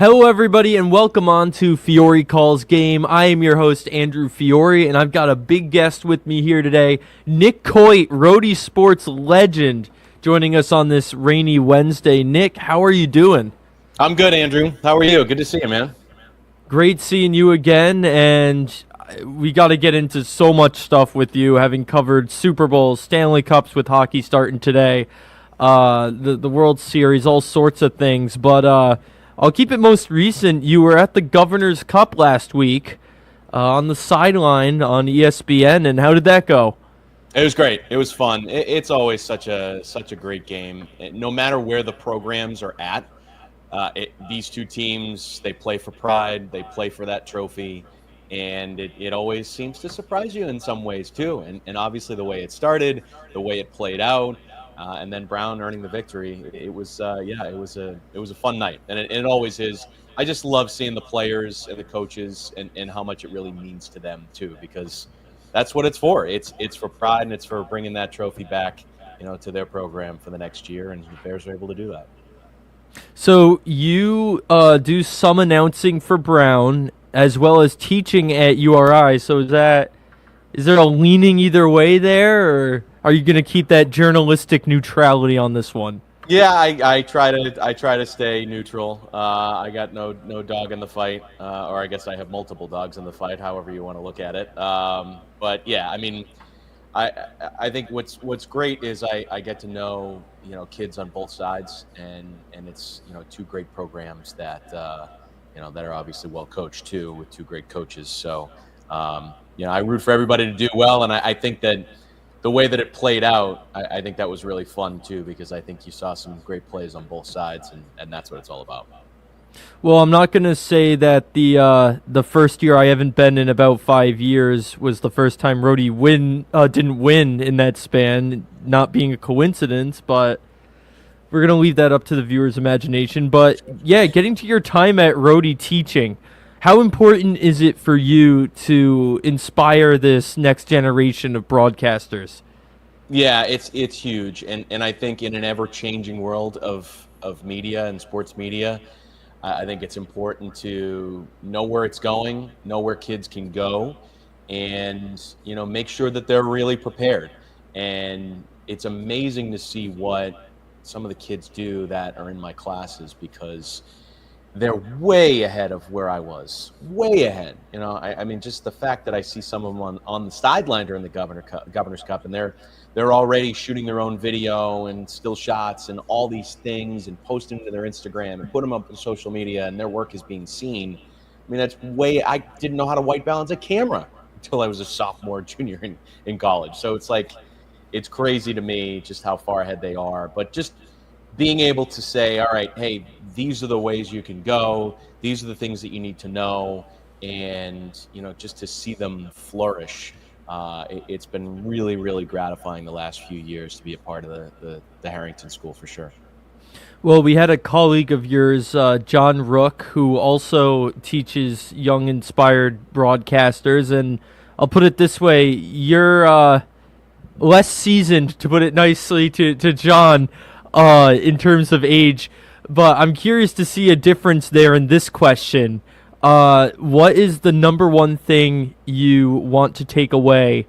Hello, everybody, and welcome on to Fiore Calls Game. I am your host, Andrew Fiore, and I've got a big guest with me here today, Nick Coit, Rhody Sports legend, joining us on this rainy Wednesday. Nick, how are you doing? I'm good, Andrew. How are you? Good to see you, man. Great seeing you again, and we got to get into so much stuff with you, having covered Super Bowls, Stanley Cups with hockey starting today, the World Series, all sorts of things, but I'll keep it most recent. You were at the Governor's Cup last week on the sideline on ESPN, and how did that go? It was great. It was fun. It's always such a great game. No matter where the programs are at, these two teams, they play for pride. They play for that trophy, and it always seems to surprise you in some ways too. And obviously the way it started, the way it played out. And then Brown earning the victory. It was a fun night, and it always is. I just love seeing the players and the coaches and how much it really means to them too, because that's what it's for. It's for pride, and it's for bringing that trophy back, to their program for the next year, and the Bears are able to do that. So you do some announcing for Brown as well as teaching at URI. So is there a leaning either way there, or are you going to keep that journalistic neutrality on this one? Yeah, I try to stay neutral. I got no dog in the fight, or I guess I have multiple dogs in the fight, however you want to look at it. But yeah, I mean, I think what's great is I get to know kids on both sides, and it's two great programs that that are obviously well coached too, with two great coaches. So I root for everybody to do well, and I think that the way that it played out, I think that was really fun too, because I think you saw some great plays on both sides, and that's what it's all about. Well, I'm not going to say that the first year I haven't been in about 5 years was the first time Rhody didn't win in that span, not being a coincidence, but we're going to leave that up to the viewer's imagination. But yeah, getting to your time at Rhody teaching, how important is it for you to inspire this next generation of broadcasters? Yeah, it's huge, and I think in an ever-changing world of media and sports media, I think it's important to know where it's going, know where kids can go, and make sure that they're really prepared. And it's amazing to see what some of the kids do that are in my classes, because they're way ahead of where I was, way ahead. I mean, just the fact that I see some of them on the sideline during the Governor's Cup, and they're already shooting their own video and still shots and all these things and posting them to their Instagram and put them up on social media, and their work is being seen. I mean, I didn't know how to white balance a camera until I was a sophomore, junior in college. So it's crazy to me just how far ahead they are. But just being able to say, all right, hey, these are the ways you can go. These are the things that you need to know. And, just to see them flourish. It's been really, really gratifying the last few years to be a part of the Harrington School, for sure. Well, we had a colleague of yours, John Rook, who also teaches young, inspired broadcasters. And I'll put it this way, you're less seasoned, to put it nicely, to John, in terms of age. But I'm curious to see a difference there in this question. What is the number one thing you want to take away,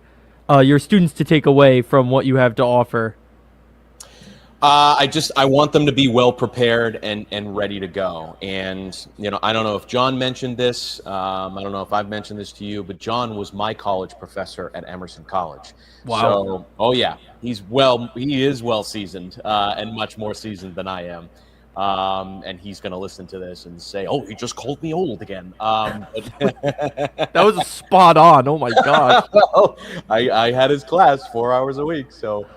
your students to take away from what you have to offer? I want them to be well prepared and ready to go. And, I don't know if John mentioned this. I don't know if I've mentioned this to you, but John was my college professor at Emerson College. Wow. So, oh yeah, he is well seasoned, and much more seasoned than I am. And he's going to listen to this and say, "Oh, he just called me old again." That was a spot on. Oh my gosh. Well, I had his class 4 hours a week. So,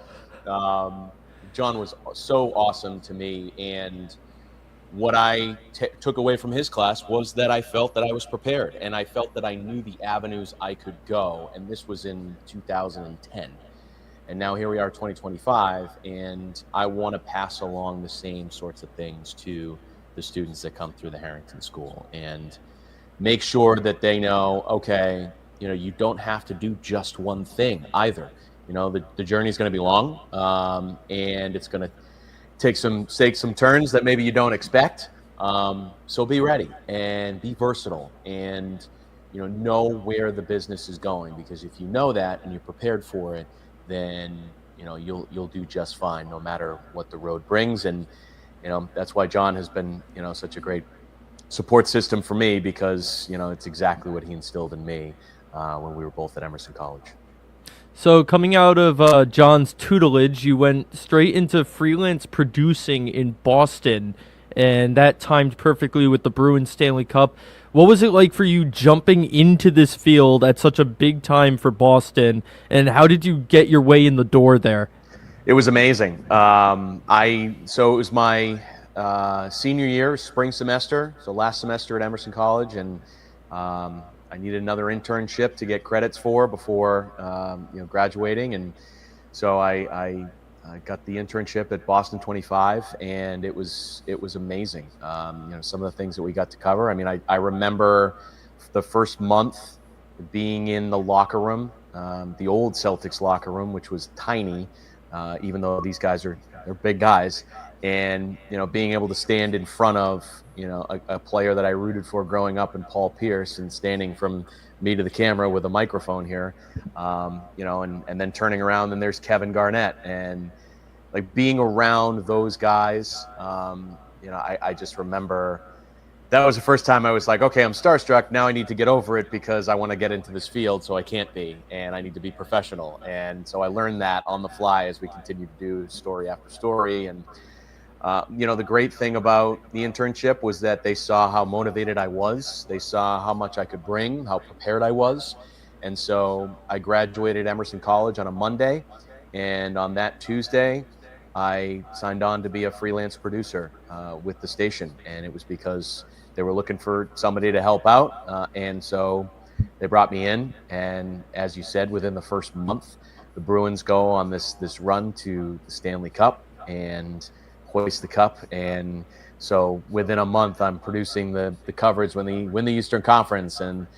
John was so awesome to me. And what I took away from his class was that I felt that I was prepared, and I felt that I knew the avenues I could go. And this was in 2010. And now here we are, 2025, and I want to pass along the same sorts of things to the students that come through the Harrington School, and make sure that they know, okay, you don't have to do just one thing either. The journey is going to be long, and it's going to take some turns that maybe you don't expect. So be ready and be versatile, and know where the business is going, because if you know that and you're prepared for it, then you'll do just fine no matter what the road brings. And that's why John has been such a great support system for me, because it's exactly what he instilled in me when we were both at Emerson College. So, coming out of John's tutelage, you went straight into freelance producing in Boston, and that timed perfectly with the Bruins Stanley Cup. What was it like for you jumping into this field at such a big time for Boston, and how did you get your way in the door there? It was amazing. So it was my senior year, spring semester, so last semester at Emerson College, and I needed another internship to get credits for before graduating, and so I got the internship at Boston 25, and it was amazing. Some of the things that we got to cover. I mean, I remember the first month being in the locker room, the old Celtics locker room, which was tiny, even though these guys they're big guys, and being able to stand in front of a player that I rooted for growing up in Paul Pierce, and standing from me to the camera with a microphone here, and then turning around and there's Kevin Garnett, and like being around those guys. I just remember that was the first time I was like, okay, I'm starstruck. Now I need to get over it, because I want to get into this field, so I can't be, and I need to be professional. And so I learned that on the fly as we continue to do story after story. And the great thing about the internship was that they saw how motivated I was. They saw how much I could bring, how prepared I was. And so I graduated Emerson College on a Monday, and on that Tuesday, I signed on to be a freelance producer with the station. And it was because they were looking for somebody to help out. And so they brought me in. And as you said, within the first month, the Bruins go on this run to the Stanley Cup and hoist the cup. And so within a month, I'm producing the coverage when they win the Eastern Conference, and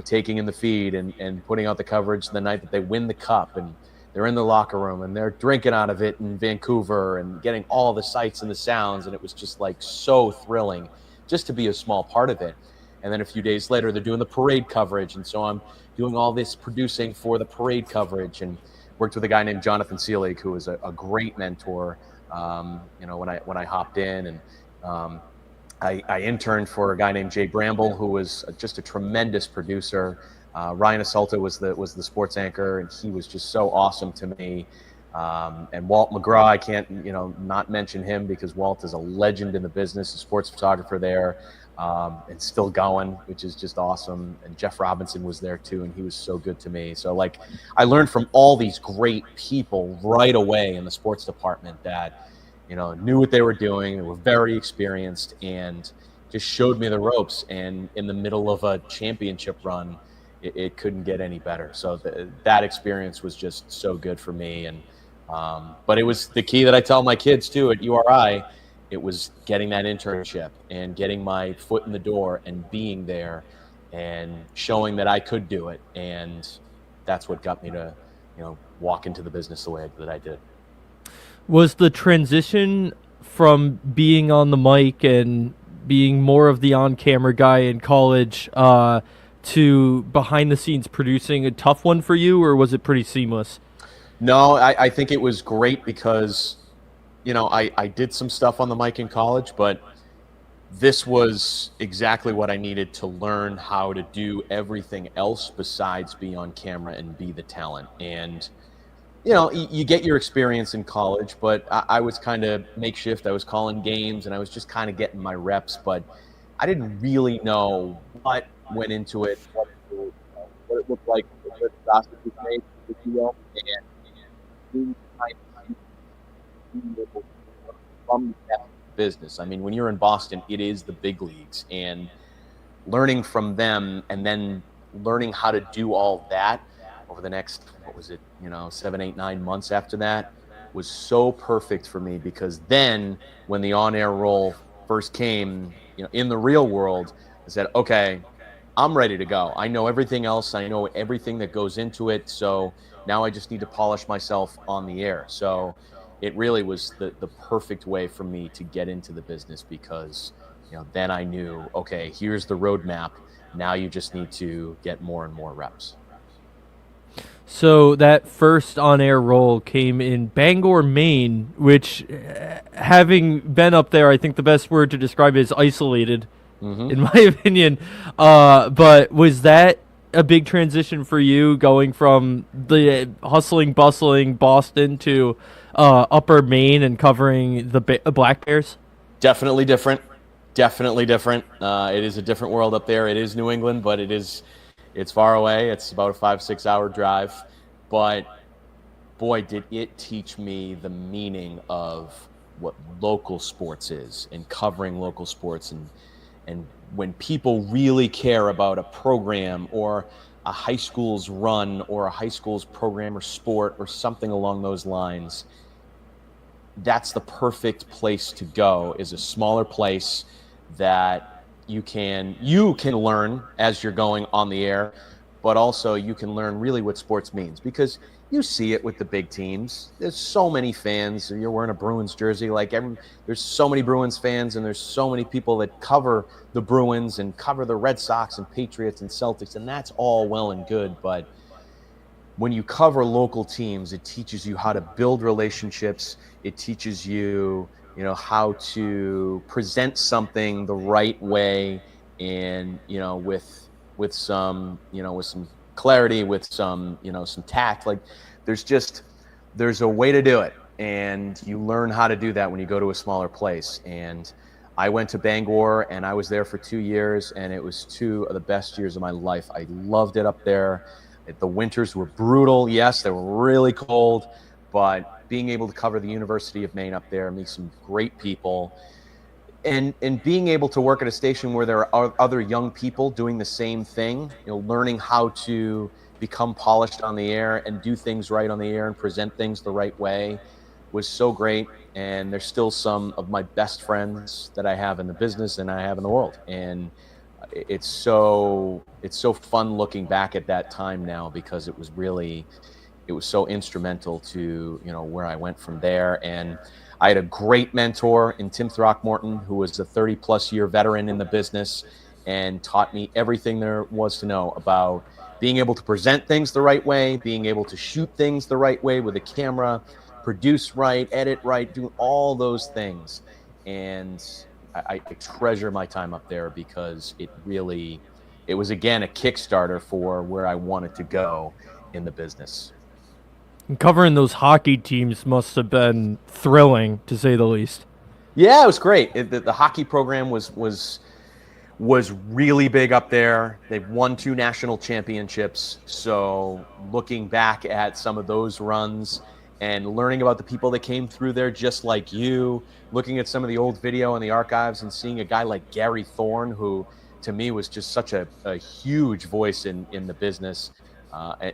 taking in the feed and putting out the coverage the night that they win the cup, and they're in the locker room and they're drinking out of it in Vancouver, and getting all the sights and the sounds. And it was just like so thrilling just to be a small part of it. And then a few days later, they're doing the parade coverage, and so I'm doing all this producing for the parade coverage, and worked with a guy named Jonathan Seelig, who was a great mentor. When I hopped in, and I interned for a guy named Jay Bramble, who was just a tremendous producer. Ryan Asalta was the sports anchor, and he was just so awesome to me. And Walt McGraw, I can't not mention him, because Walt is a legend in the business, a sports photographer there, and still going, which is just awesome. And Jeff Robinson was there too, and he was so good to me. So like, I learned from all these great people right away in the sports department that knew what they were doing. They were very experienced and just showed me the ropes. And in the middle of a championship run, it couldn't get any better. So that experience was just so good for me. And but it was the key that I tell my kids too at URI. It was getting that internship and getting my foot in the door and being there and showing that I could do it. And that's what got me to walk into the business the way that I did. Was the transition from being on the mic and being more of the on-camera guy in college to behind the scenes producing a tough one for you, or was it pretty seamless? No, I think it was great, because I did some stuff on the mic in college, but this was exactly what I needed to learn how to do everything else besides be on camera and be the talent. And you get your experience in college, but I was kind of makeshift. I was calling games, and I was just kind of getting my reps, but I didn't really know what went into it, what it looked like, what the sausage was made, if you will, and being from that business. I mean, when you're in Boston, it is the big leagues, and learning from them, and then learning how to do all that over the next, 7, 8, 9 months after that, was so perfect for me, because then when the on-air role first came, in the real world, I said, okay, I'm ready to go. I know everything else. I know everything that goes into it. So now I just need to polish myself on the air. So it really was the perfect way for me to get into the business, because then I knew, okay, here's the roadmap. Now you just need to get more and more reps. So that first on-air role came in Bangor, Maine, which, having been up there, I think the best word to describe it is isolated, in my opinion. But was that a big transition for you, going from the hustling, bustling Boston to Upper Maine and covering the Black Bears? Definitely different. Definitely different. It is a different world up there. It is New England, but it's far away. It's about a 5-6 hour drive. But boy, did it teach me the meaning of what local sports is and covering local sports, and when people really care about a program or a high school's run or a high school's program or sport or something along those lines, that's the perfect place to go, is a smaller place that you can learn as you're going on the air, but also you can learn really what sports means, because you see it with the big teams. There's so many fans. You're wearing a Bruins jersey, there's so many Bruins fans, and there's so many people that cover the Bruins and cover the Red Sox and Patriots and Celtics, and that's all well and good, but when you cover local teams, it teaches you how to build relationships. It teaches you, how to present something the right way, and with some clarity, with some tact. Like there's a way to do it, and you learn how to do that when you go to a smaller place. And I went to Bangor, and I was there for 2 years, and it was 2 of the best years of my life. I loved it up there. The winters were brutal. Yes, they were really cold, but being able to cover the University of Maine up there, meet some great people, and being able to work at a station where there are other young people doing the same thing, learning how to become polished on the air and do things right on the air and present things the right way, was so great. And there's still some of my best friends that I have in the business and I have in the world. And it's so fun looking back at that time now, because it was so instrumental to where I went from there. And I had a great mentor in Tim Throckmorton, who was a 30+ year veteran in the business and taught me everything there was to know about being able to present things the right way, being able to shoot things the right way with a camera, produce right, edit right, do all those things. And I treasure my time up there, because it was, again, a Kickstarter for where I wanted to go in the business. And covering those hockey teams must have been thrilling, to say the least. Yeah, it was great. The hockey program was really big up there. They've won 2 national championships. So looking back at some of those runs and learning about the people that came through there just like you, looking at some of the old video in the archives and seeing a guy like Gary Thorne, who to me was just such a huge voice in the business,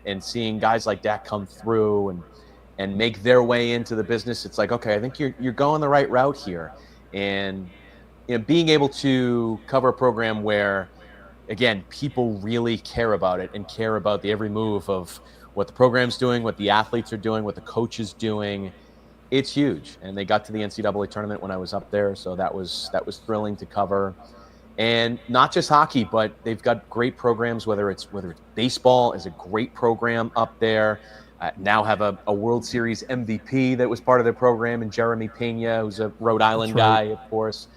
and seeing guys like that come through and make their way into the business. It's like, okay, I think you're going the right route here. And being able to cover a program where, again, people really care about it and care about the every move of what the program's doing, what the athletes are doing, what the coach is doing, it's huge. And they got to the NCAA tournament when I was up there, so that was thrilling to cover. And not just hockey, but they've got great programs, whether it's baseball is a great program up there. Now have a World Series MVP that was part of their program, and Jeremy Pena, who's a Rhode Island guy, of course.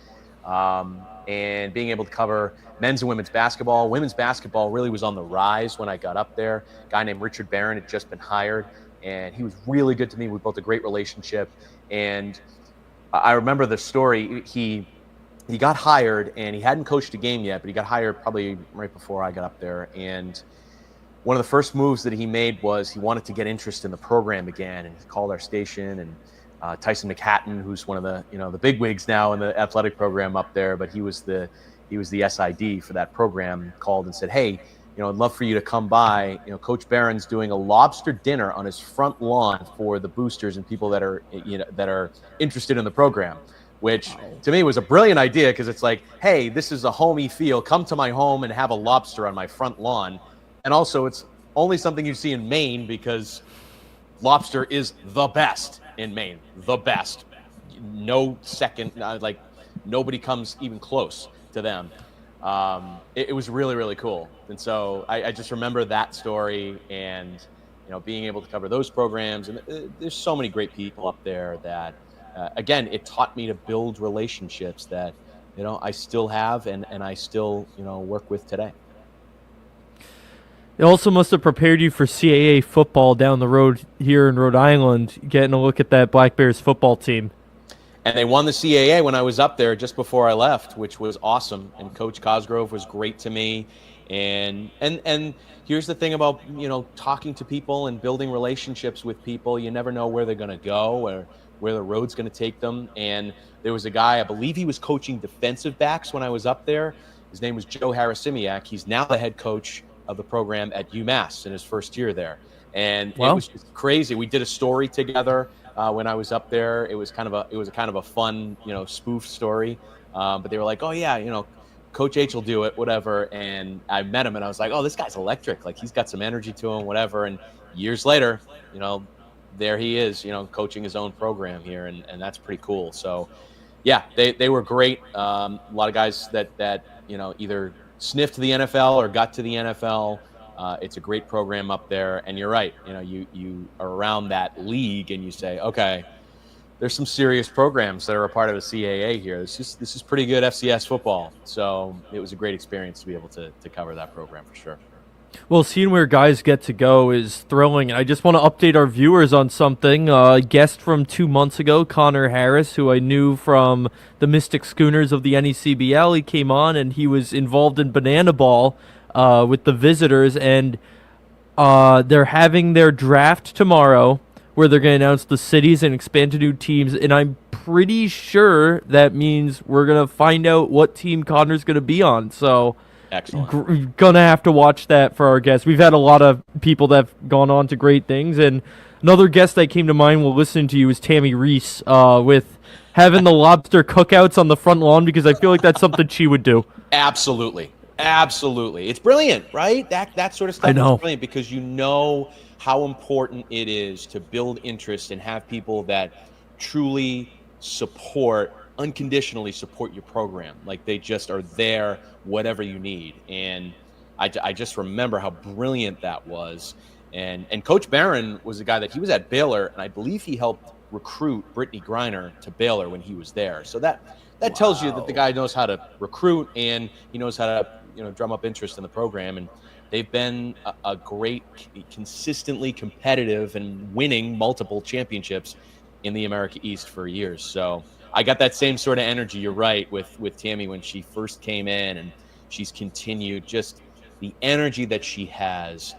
And being able to cover men's and women's basketball. Women's basketball really was on the rise when I got up there. A guy named Richard Barron had just been hired, and he was really good to me. We built a great relationship. And I remember the story. He got hired, and he hadn't coached a game yet, but he got hired probably right before I got up there. And one of the first moves that he made was he wanted to get interest in the program again, and he called our station, and Tyson McHatton, who's one of the the bigwigs now in the athletic program up there, but he was the SID for that program, called and said, "Hey, I'd love for you to come by. Coach Barron's doing a lobster dinner on his front lawn for the boosters and people that are interested in the program." Which to me was a brilliant idea, because it's like, hey, this is a homey feel. Come to my home and have a lobster on my front lawn. And also, it's only something you see in Maine, because lobster is the best in Maine. The best. No second, nobody comes even close to them. It was really, really cool. And so I just remember that story, and being able to cover those programs. And there's so many great people up there that, again, it taught me to build relationships that I still have, and I still work with today. It also must have prepared you for CAA football down the road here in Rhode Island, getting a look at that Black Bears football team. And they won the CAA when I was up there just before I left, which was awesome. And Coach Cosgrove was great to me. And here's the thing about talking to people and building relationships with people. You never know where they're going to go or where the road's going to take them. And there was a guy, I believe he was coaching defensive backs when I was up there. His name was Joe Harasimiak. He's now the head coach of the program at UMass in his first year there. And It was just crazy. We did a story together when I was up there. It was kind of a fun, spoof story. But they were like, oh yeah, Coach H will do it, whatever. And I met him and I was like, oh, this guy's electric. Like, he's got some energy to him, whatever. And years later, there he is, coaching his own program here. And that's pretty cool. So yeah, they were great. A lot of guys that either sniffed the NFL or got to the NFL. It's a great program up there, and you're right. You are around that league, and you say, okay, there's some serious programs that are a part of the CAA here. This is pretty good FCS football. So it was a great experience to be able to cover that program for sure. Well, seeing where guys get to go is thrilling. I just want to update our viewers on something. A guest from 2 months ago, Connor Harris, who I knew from the Mystic Schooners of the NECBL, he came on and he was involved in Banana Ball with the visitors, and they're having their draft tomorrow where they're going to announce the cities and expand to new teams, and I'm pretty sure that means we're going to find out what team Connor's going to be on. So excellent. Gonna have to watch that for our guests. We've had a lot of people that have gone on to great things, and another guest that came to mind while listening to you is Tammy Reese with having the lobster cookouts on the front lawn, because I feel like that's something she would do. Absolutely. It's brilliant, right? That sort of stuff is brilliant, because how important it is to build interest and have people that truly unconditionally support your program. Like, they just are there, whatever you need. And I just remember how brilliant that was. And Coach Barron was a guy that he was at Baylor, and I believe he helped recruit Brittany Griner to Baylor when he was there. So that tells you that the guy knows how to recruit, and he knows how to drum up interest in the program. And they've been a great, consistently competitive and winning multiple championships in the America East for years. So I got that same sort of energy. You're right, with Tammy when she first came in, and she's continued. Just the energy that she has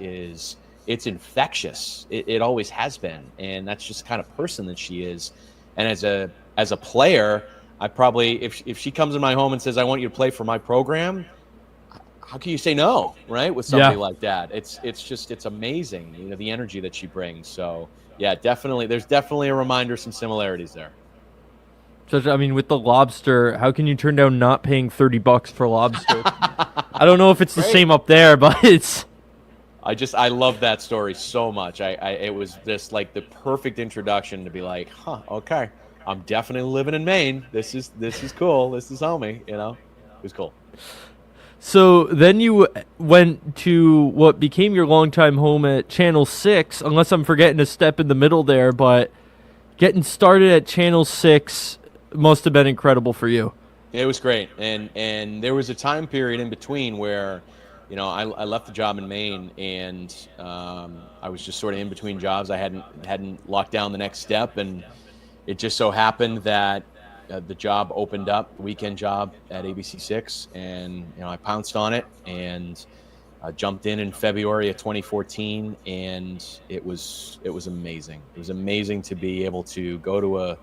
it's infectious. It always has been, and that's just the kind of person that she is. And as a player, I probably, if she comes in my home and says, I want you to play for my program, how can you say no, right? With somebody like that, it's amazing, the energy that she brings. So yeah, definitely, there's definitely a reminder, some similarities there. So, I mean, with the lobster, how can you turn down not paying $30 for lobster? I don't know if it's the same up there, but it's. I love that story so much. It was just like the perfect introduction to be like, okay, I'm definitely living in Maine. This is cool. This is homey. It was cool. So then you went to what became your longtime home at Channel 6, unless I'm forgetting a step in the middle there, but getting started at Channel 6 must have been incredible for you. It was great. And there was a time period in between where, I left the job in Maine, and I was just sort of in between jobs. I hadn't locked down the next step, and it just so happened that the job opened up, the weekend job at ABC6, and I pounced on it and jumped in February of 2014, and it was amazing. It was amazing to be able to go to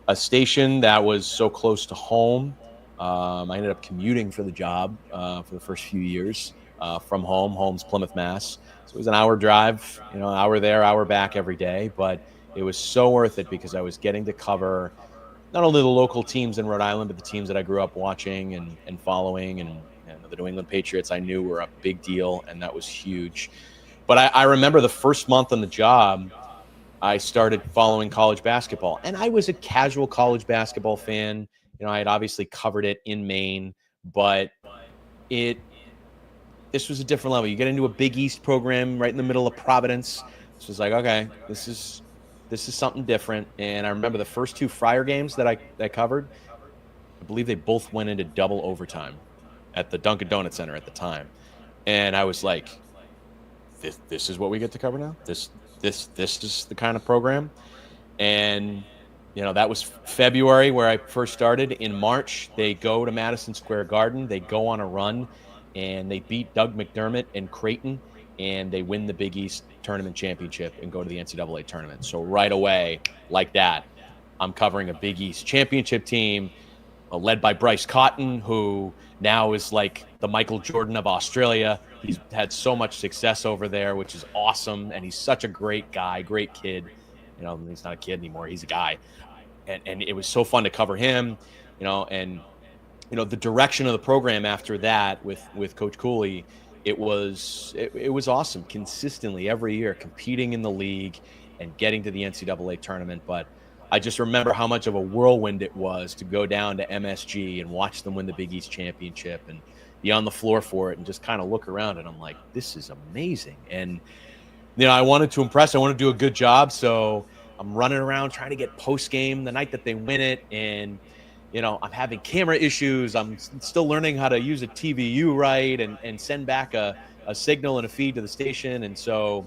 a station that was so close to home. I ended up commuting for the job for the first few years from home. Home's Plymouth, Mass. So it was an hour drive, an hour there, hour back every day, but it was so worth it because I was getting to cover not only the local teams in Rhode Island, but the teams that I grew up watching and following, and the New England Patriots I knew were a big deal, and that was huge. But I remember the first month on the job, I started following college basketball, and I was a casual college basketball fan. I had obviously covered it in Maine, but this was a different level. You get into a Big East program right in the middle of Providence. This was like, okay, this is something different. And I remember the first two Friar games that I covered, I believe they both went into double overtime at the Dunkin' Donuts Center at the time. And I was like, this is what we get to cover now? This is the kind of program. And that was February where I first started. In March, they go to Madison Square Garden. They go on a run, and they beat Doug McDermott and Creighton, and they win the Big East tournament championship and go to the NCAA tournament. So right away, like that, I'm covering a Big East championship team led by Bryce Cotton, who now is like the Michael Jordan of Australia. He's had so much success over there, which is awesome. And he's such a great guy, great kid. He's not a kid anymore. He's a guy. And it was so fun to cover him, and the direction of the program after that with Coach Cooley, it was awesome. Consistently every year competing in the league and getting to the NCAA tournament. But I just remember how much of a whirlwind it was to go down to MSG and watch them win the Big East championship and be on the floor for it and just kind of look around, and I'm like, this is amazing. And I wanted to impress. I wanted to do a good job, so I'm running around trying to get post game the night that they win it, and I'm having camera issues. I'm still learning how to use a TVU right and send back a signal and a feed to the station. And so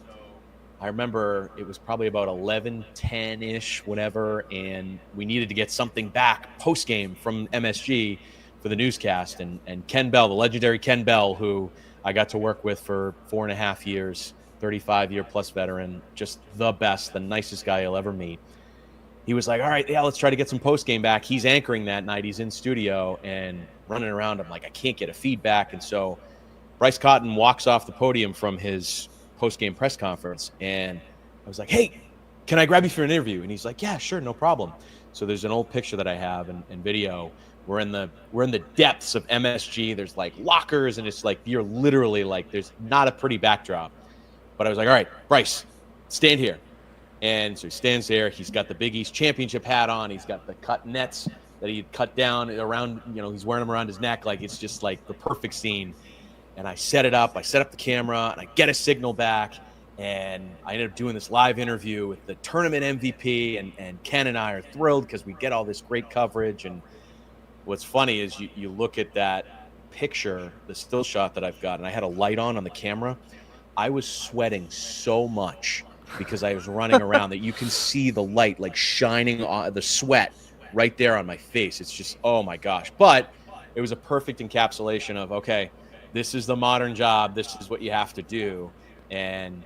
I remember it was probably about 11:10-ish, whatever, and we needed to get something back post game from MSG for the newscast. And Ken Bell, the legendary Ken Bell, who I got to work with for 4.5 years, 35-year plus veteran, just the best, the nicest guy you'll ever meet. He was like, all right, yeah, let's try to get some post game back. He's anchoring that night. He's in studio and running around. I'm like, I can't get a feedback. And so Bryce Cotton walks off the podium from his post game press conference. And I was like, hey, can I grab you for an interview? And he's like, yeah, sure, no problem. So there's an old picture that I have and video. We're in the depths of MSG. There's like lockers, and it's like, you're literally like, there's not a pretty backdrop. But I was like, all right, Bryce, stand here. And so he stands there. He's got the Big East championship hat on. He's got the cut nets that he cut down around, he's wearing them around his neck. Like, it's just like the perfect scene. And I set it up. I set up the camera, and I get a signal back. And I ended up doing this live interview with the tournament MVP. And Ken and I are thrilled because we get all this great coverage. And what's funny is you look at that picture, the still shot that I've got, and I had a light on the camera. I was sweating so much because I was running around that you can see the light like shining on the sweat right there on my face. It's just, oh my gosh. But it was a perfect encapsulation of, okay, this is the modern job. This is what you have to do. And,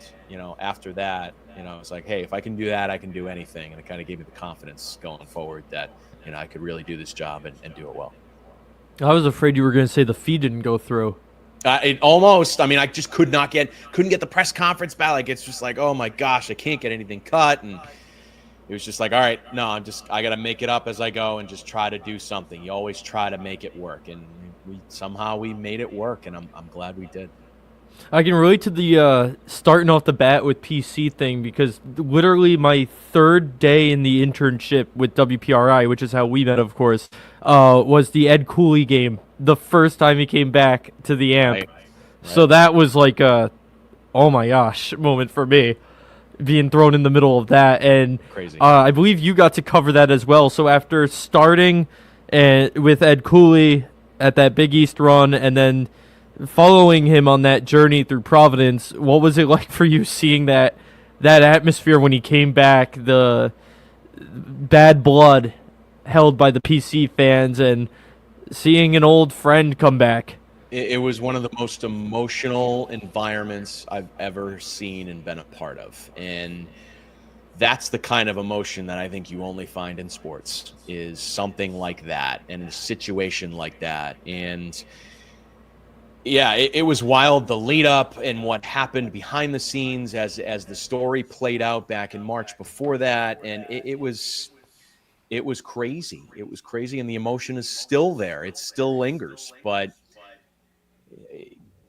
after that, it's like, hey, if I can do that, I can do anything. And it kind of gave me the confidence going forward that, I could really do this job and do it well. I was afraid you were going to say the feed didn't go through. It almost, I just couldn't get the press conference back. Like, it's just like, oh my gosh, I can't get anything cut. And it was just like, all right, no, I got to make it up as I go and just try to do something. You always try to make it work. And we made it work. And I'm glad we did. I can relate to the starting off the bat with PC thing, because literally my third day in the internship with WPRI, which is how we met, of course, was the Ed Cooley game. The first time he came back to the AMP. Right. So that was like a, oh my gosh, moment for me, being thrown in the middle of that. And crazy. I believe you got to cover that as well. So after starting with Ed Cooley at that Big East run and then following him on that journey through Providence, what was it like for you seeing that atmosphere when he came back, the bad blood held by the PC fans, and seeing an old friend come back? It was one of the most emotional environments I've ever seen and been a part of. And that's the kind of emotion that I think you only find in sports, is something like that and a situation like that. And yeah, it was wild, the lead up and what happened behind the scenes as the story played out back in March before that. And it was crazy. It was crazy. And the emotion is still there. It still lingers. But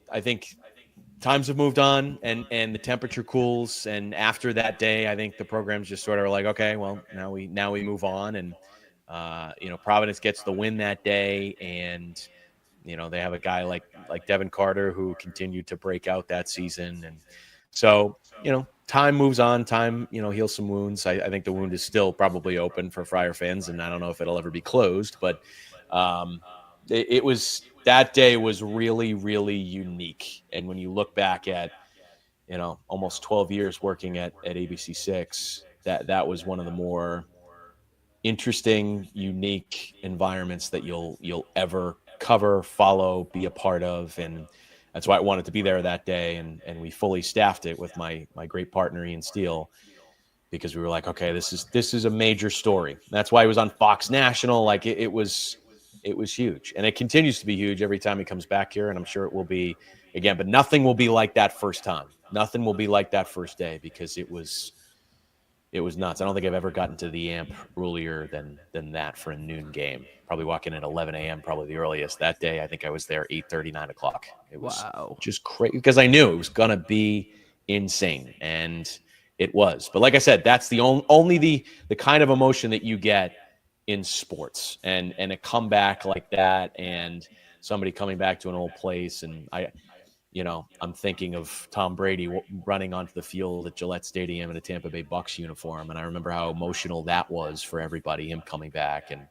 I think times have moved on and the temperature cools. And after that day, I think the programs just sort of are like, okay, well, now we move on. And Providence gets the win that day, and they have a guy like Devin Carter who continued to break out that season, and so time moves on. Time heals some wounds. I think the wound is still probably open for Friar fans, and I don't know if it'll ever be closed, but it was that day was really, really unique. And when you look back at almost 12 years working at ABC6, that was one of the more interesting, unique environments that you'll ever cover, follow, be a part of, and that's why I wanted to be there that day. And we fully staffed it with my great partner Ian Steele, because we were like, okay, this is a major story. That's why it was on Fox National. Like it was huge, and it continues to be huge every time he comes back here, and I'm sure it will be again. But nothing will be like that first time. Nothing will be like that first day, because it was nuts. I don't think I've ever gotten to the amp earlier than that for a noon game. Probably walking at 11 a.m., probably the earliest. That day, I think I was there 8:30, 9 o'clock. It was just crazy, because I knew it was going to be insane, and it was. But like I said, that's the only the kind of emotion that you get in sports, and a comeback like that, and somebody coming back to an old place. And I'm thinking of Tom Brady running onto the field at Gillette Stadium in a Tampa Bay Bucks uniform. And I remember how emotional that was for everybody, him coming back. And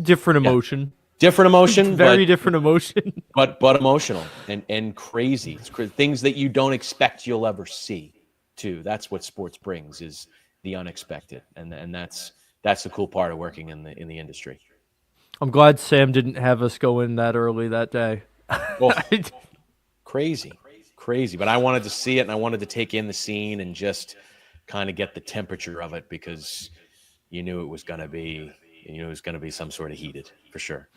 different emotion. Different emotion. Very different emotion. But emotional and crazy. It's things that you don't expect you'll ever see, too. That's what sports brings, is the unexpected. And that's the cool part of working in the industry. I'm glad Sam didn't have us go in that early that day. Well, crazy. But I wanted to see it, and I wanted to take in the scene and just kind of get the temperature of it, because you knew it was going to be some sort of heated, for sure.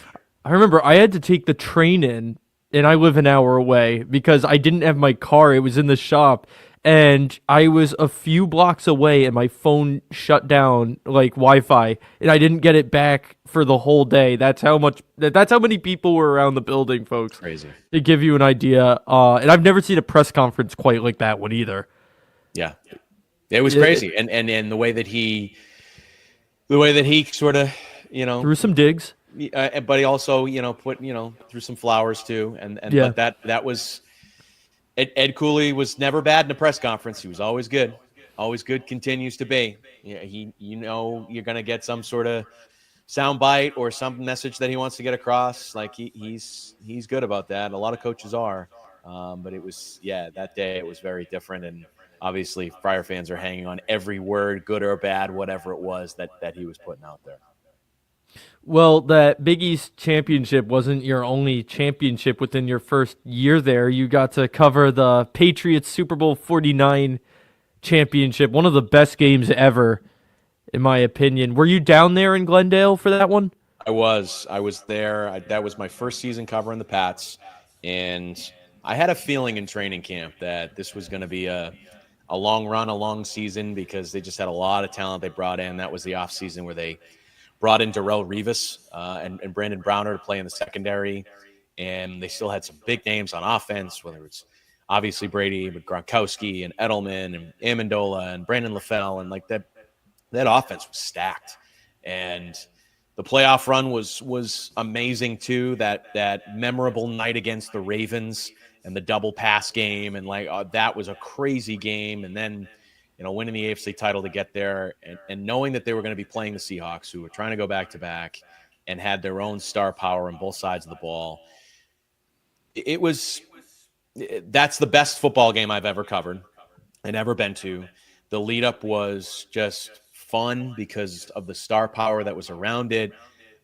I remember I had to take the train in, and I live an hour away, because I didn't have my car. It was in the shop, and I was a few blocks away, and my phone shut down, like Wi-Fi, and I didn't get it back for the whole day. That's how many people were around the building, folks. Crazy. To give you an idea. And I've never seen a press conference quite like that one either. Yeah. It was crazy. And the way that he sort of, threw some digs. But he also, put, threw some flowers too. And yeah. But that was, Ed Cooley was never bad in a press conference. He was always good. Always good, continues to be. Yeah, you're going to get some sort of sound bite or some message that he wants to get across. Like he's good about that. A lot of coaches are. But it was, that day it was very different. And obviously Friar fans are hanging on every word, good or bad, whatever it was that he was putting out there. Well, that Big East championship wasn't your only championship within your first year there. You got to cover the Patriots Super Bowl 49 championship, one of the best games ever, in my opinion. Were you down there in Glendale for that one? I was there. That was my first season covering the Pats, and I had a feeling in training camp that this was going to be a long run, a long season, because they just had a lot of talent they brought in. That was the off season where they brought in Darrell Revis and Brandon Browner to play in the secondary, and they still had some big names on offense, whether it's obviously Brady, but Gronkowski and Edelman and Amendola and Brandon LaFell, and like that offense was stacked. And the playoff run was amazing too. That memorable night against the Ravens and the double pass game, and that was a crazy game. And then winning the AFC title to get there, and knowing that they were going to be playing the Seahawks, who were trying to go back to back and had their own star power on both sides of the ball. That's the best football game I've ever covered and ever been to. The lead up was just fun because of the star power that was around it.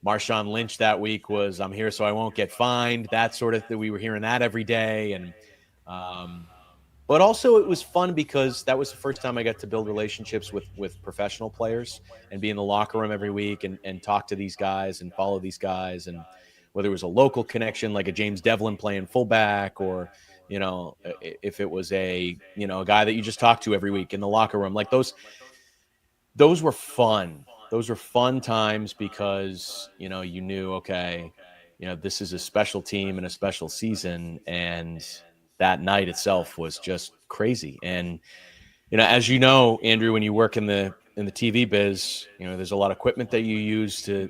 Marshawn Lynch that week was, "I'm here so I won't get fined." That sort of thing. We were hearing that every day. And, but also it was fun because that was the first time I got to build relationships with professional players and be in the locker room every week and talk to these guys and follow these guys. And whether it was a local connection, like a James Devlin playing fullback, or, if it was a guy that you just talked to every week in the locker room, like those were fun. Those were fun times because, you knew, okay, this is a special team and a special season. And that night itself was just crazy. And, as you know, Andrew, when you work in the in the TV biz, there's a lot of equipment that you use to,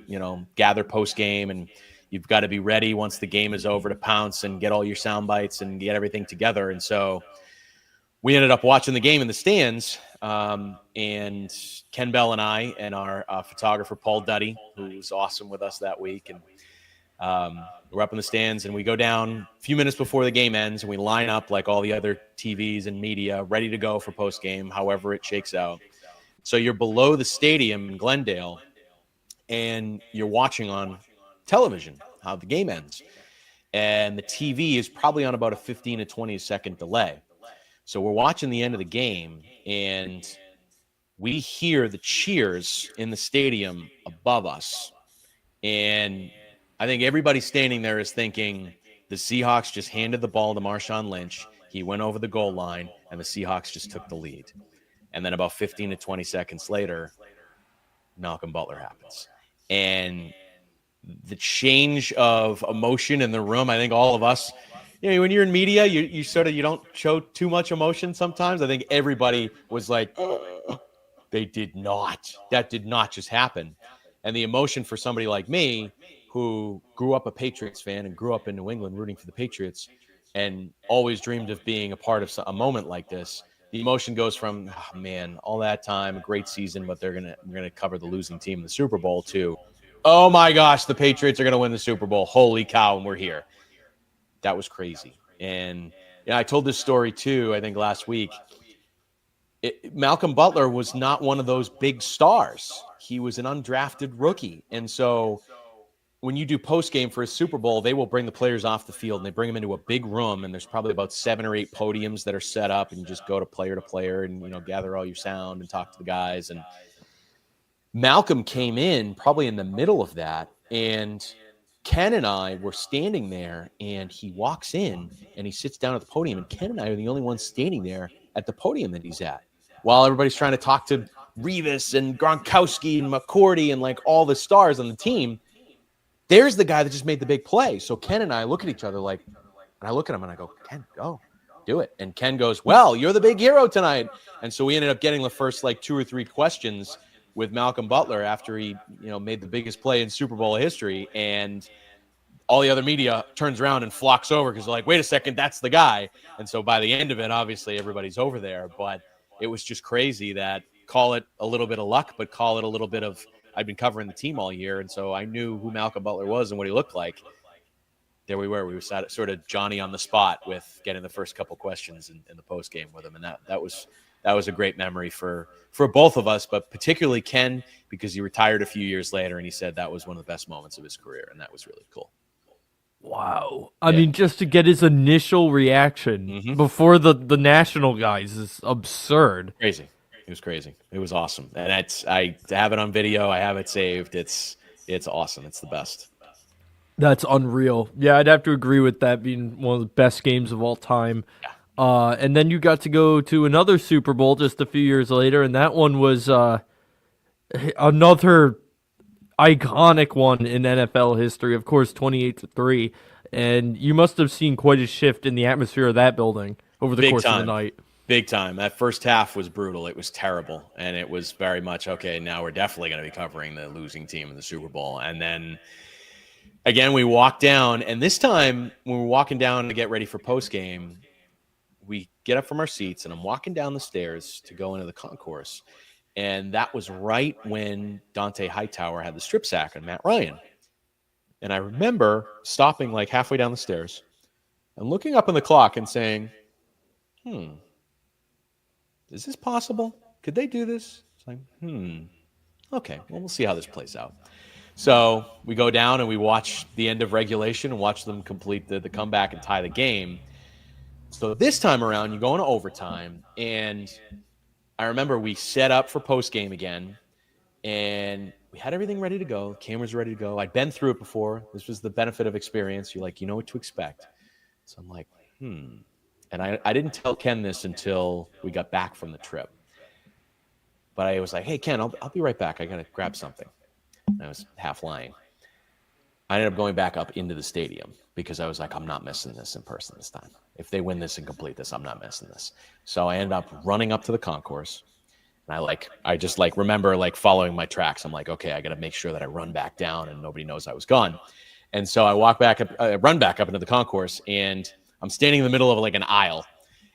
gather post game, and you've got to be ready once the game is over to pounce and get all your sound bites and get everything together. And so we ended up watching the game in the stands, and Ken Bell and I and our photographer, Paul Duddy, who was awesome with us that week. And we're up in the stands, and we go down a few minutes before the game ends, and we line up like all the other TVs and media, ready to go for post game, however it shakes out. So you're below the stadium in Glendale, and you're watching on television how the game ends. And the TV is probably on about a 15 to 20 second delay. So we're watching the end of the game, and we hear the cheers in the stadium above us. And I think everybody standing there is thinking the Seahawks just handed the ball to Marshawn Lynch. He went over the goal line, and the Seahawks just took the lead. And then about 15 to 20 seconds later, Malcolm Butler happens. And the change of emotion in the room, I think all of us, when you're in media, you don't show too much emotion sometimes. I think everybody was like, that did not just happen. And the emotion for somebody like me, who grew up a Patriots fan and grew up in New England rooting for the Patriots and always dreamed of being a part of a moment like this, the emotion goes from, oh, man, all that time, a great season, but we're gonna cover the losing team in the Super Bowl, to, oh my gosh, the Patriots are gonna win the Super Bowl. Holy cow, and we're here. That was crazy. And I told this story too, I think last week. Malcolm Butler was not one of those big stars. He was an undrafted rookie. And so when you do post game for a Super Bowl, they will bring the players off the field, and they bring them into a big room, and there's probably about 7 or 8 podiums that are set up, and you just go to player and, gather all your sound and talk to the guys. And Malcolm came in probably in the middle of that, and Ken and I were standing there, and he walks in and he sits down at the podium, and Ken and I are the only ones standing there at the podium that he's at, while everybody's trying to talk to Revis and Gronkowski and McCourty and like all the stars on the team. There's the guy that just made the big play. So Ken and I look at each other and I look at him and I go, Ken, go do it. And Ken goes, well, you're the big hero tonight. And so we ended up getting the first 2 or 3 questions with Malcolm Butler after he, made the biggest play in Super Bowl history. And all the other media turns around and flocks over because they're like, wait a second, that's the guy. And so by the end of it, obviously everybody's over there. But it was just crazy that, call it a little bit of luck, but call it a little bit of, I'd been covering the team all year, and so I knew who Malcolm Butler was and what he looked like. There we were sort of Johnny on the spot with getting the first couple questions in the post game with him, and that was a great memory for both of us, but particularly Ken, because he retired a few years later, and he said that was one of the best moments of his career, and that was really cool. Wow. I mean, just to get his initial reaction before the national guys is absurd. Crazy. It was crazy. It was awesome. And I have it on video. I have it saved. It's awesome. It's the best. That's unreal. Yeah, I'd have to agree with that being one of the best games of all time. Yeah. And then you got to go to another Super Bowl just a few years later, and that one was another iconic one in NFL history. Of course, 28-3. And you must have seen quite a shift in the atmosphere of that building over the course of the night. Big time. That first half was brutal. It was terrible. And it was very much, okay, now we're definitely going to be covering the losing team in the Super Bowl. And then, again, we walked down. And this time, when we're walking down to get ready for postgame, we get up from our seats, and I'm walking down the stairs to go into the concourse. And that was right when Dante Hightower had the strip sack on Matt Ryan. And I remember stopping halfway down the stairs and looking up on the clock and saying, is this possible? Could they do this? It's like, okay, well, we'll see how this plays out. So we go down and we watch the end of regulation and watch them complete the comeback and tie the game. So this time around, you go into overtime, and I remember we set up for postgame again, and we had everything ready to go. Cameras ready to go. I'd been through it before. This was the benefit of experience. You're like, you know what to expect. So I'm like, And I didn't tell Ken this until we got back from the trip. But I was like, hey, Ken, I'll be right back. I got to grab something. And I was half lying. I ended up going back up into the stadium because I was like, I'm not missing this in person this time. If they win this and complete this, I'm not missing this. So I ended up running up to the concourse. And I just like remember like following my tracks. I'm like, okay, I got to make sure that I run back down and nobody knows I was gone. And so I run back up into the concourse, and I'm standing in the middle of like an aisle.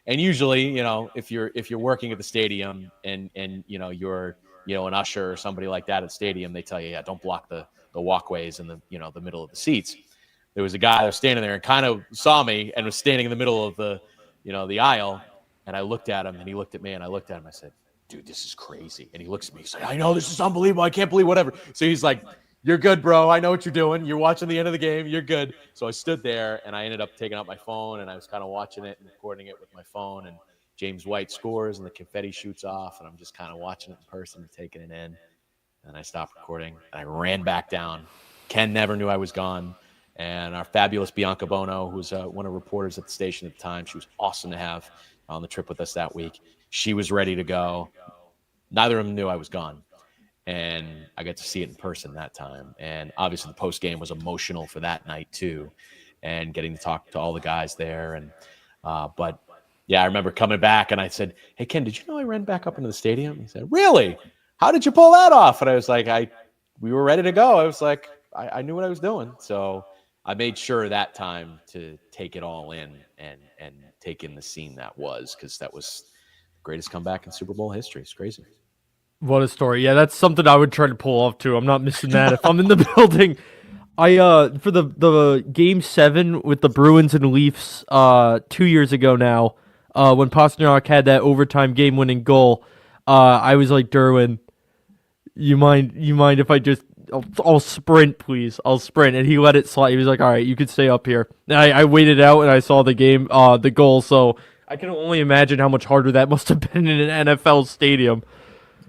And usually, if you're working at the stadium and you're an usher or somebody like that at the stadium, they tell you, yeah, don't block the walkways in the middle of the seats. There was a guy that was standing there and kind of saw me and was standing in the middle of the aisle. And I looked at him and he looked at me and I looked at him. I said, dude, this is crazy. And he looks at me. He's like, I know, this is unbelievable. I can't believe whatever. So he's like, you're good, bro. I know what you're doing. You're watching the end of the game. You're good. So I stood there and I ended up taking out my phone and I was kind of watching it and recording it with my phone. And James White scores and the confetti shoots off. And I'm just kind of watching it in person and taking it in. And I stopped recording and I ran back down. Ken never knew I was gone. And our fabulous Bianca Bono, who was one of the reporters at the station at the time, she was awesome to have on the trip with us that week. She was ready to go. Neither of them knew I was gone. And I got to see it in person that time. And obviously the post game was emotional for that night too. And getting to talk to all the guys there. And but yeah, I remember coming back and I said, hey, Ken, did you know I ran back up into the stadium? He said, really? How did you pull that off? And I was like, we were ready to go. I was like, I knew what I was doing. So I made sure that time to take it all in and take in the scene that was, because that was the greatest comeback in Super Bowl history. It's crazy. What a story. Yeah, that's something I would try to pull off too. I'm not missing that if I'm in the building. I for the game 7 with the Bruins and Leafs 2 years ago now, when Pasternak had that overtime game winning goal, I was like, Derwin, you mind if I just I'll sprint, please. I'll sprint. And he let it slide. He was like, all right, you can stay up here. And I waited out and I saw the game, the goal. So I can only imagine how much harder that must have been in an NFL stadium.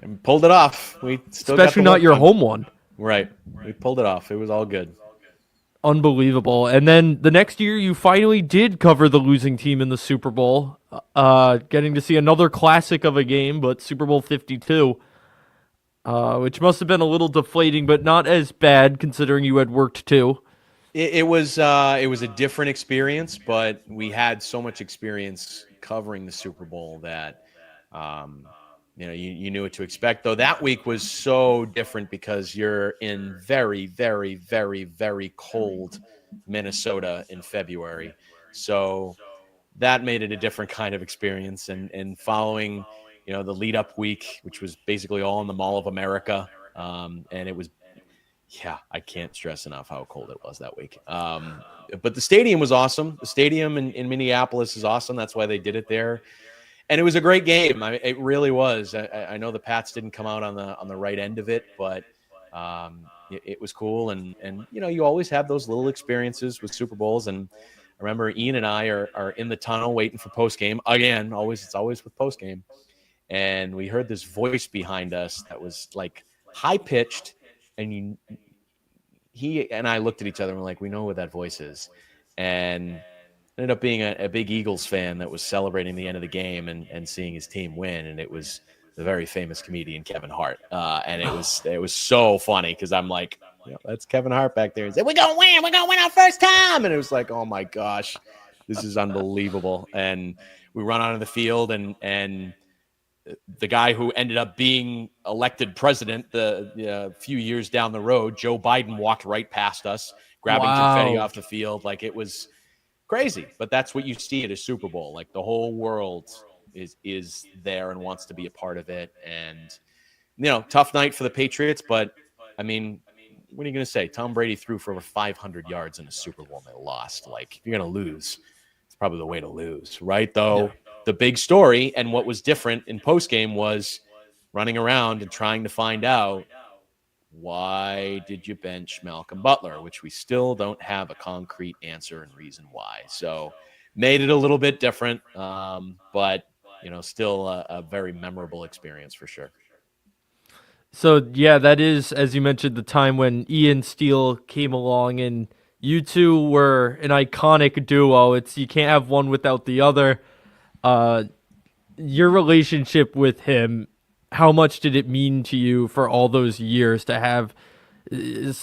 And pulled it off. We still especially got not your home one. Right. We pulled it off. It was all good. Unbelievable. And then the next year, you finally did cover the losing team in the Super Bowl, getting to see another classic of a game, but Super Bowl 52, which must have been a little deflating, but not as bad considering you had worked too. It was a different experience, but we had so much experience covering the Super Bowl that you knew what to expect. Though that week was so different because you're in very, very, very, very cold Minnesota in February. So that made it a different kind of experience. And following, the lead up week, which was basically all in the Mall of America. And it was, I can't stress enough how cold it was that week. But the stadium was awesome. The stadium in Minneapolis is awesome. That's why they did it there. And it was a great game. It really was. I know the Pats didn't come out on the right end of it, but it was cool. And you always have those little experiences with Super Bowls. And I remember Ian and I are in the tunnel waiting for post game again. It's always with post game. And we heard this voice behind us that was like high pitched, and he and I looked at each other and we're like, we know what that voice is. And ended up being a big Eagles fan that was celebrating the end of the game and seeing his team win. And it was the very famous comedian Kevin Hart. And it was so funny because I'm like, that's Kevin Hart back there. He said, we're going to win our first time. And it was like, oh my gosh, this is unbelievable. And we run onto the field and the guy who ended up being elected president a few years down the road, Joe Biden, walked right past us, grabbing confetti off the field. Like, it was crazy, but that's what you see at a Super Bowl. Like, the whole world is there and wants to be a part of it. And tough night for the Patriots, but I mean, what are you going to say? Tom Brady threw for over 500 yards in a Super Bowl and they lost. Like, if you're going to lose, it's probably the way to lose, right? Though the big story and what was different in postgame was running around and trying to find out, why did you bench Malcolm Butler, which we still don't have a concrete answer and reason why. So made it a little bit different, but still a very memorable experience for sure. So yeah, that is, as you mentioned, the time when Ian Steele came along, and you two were an iconic duo. You can't have one without the other. Your relationship with him, how much did it mean to you for all those years to have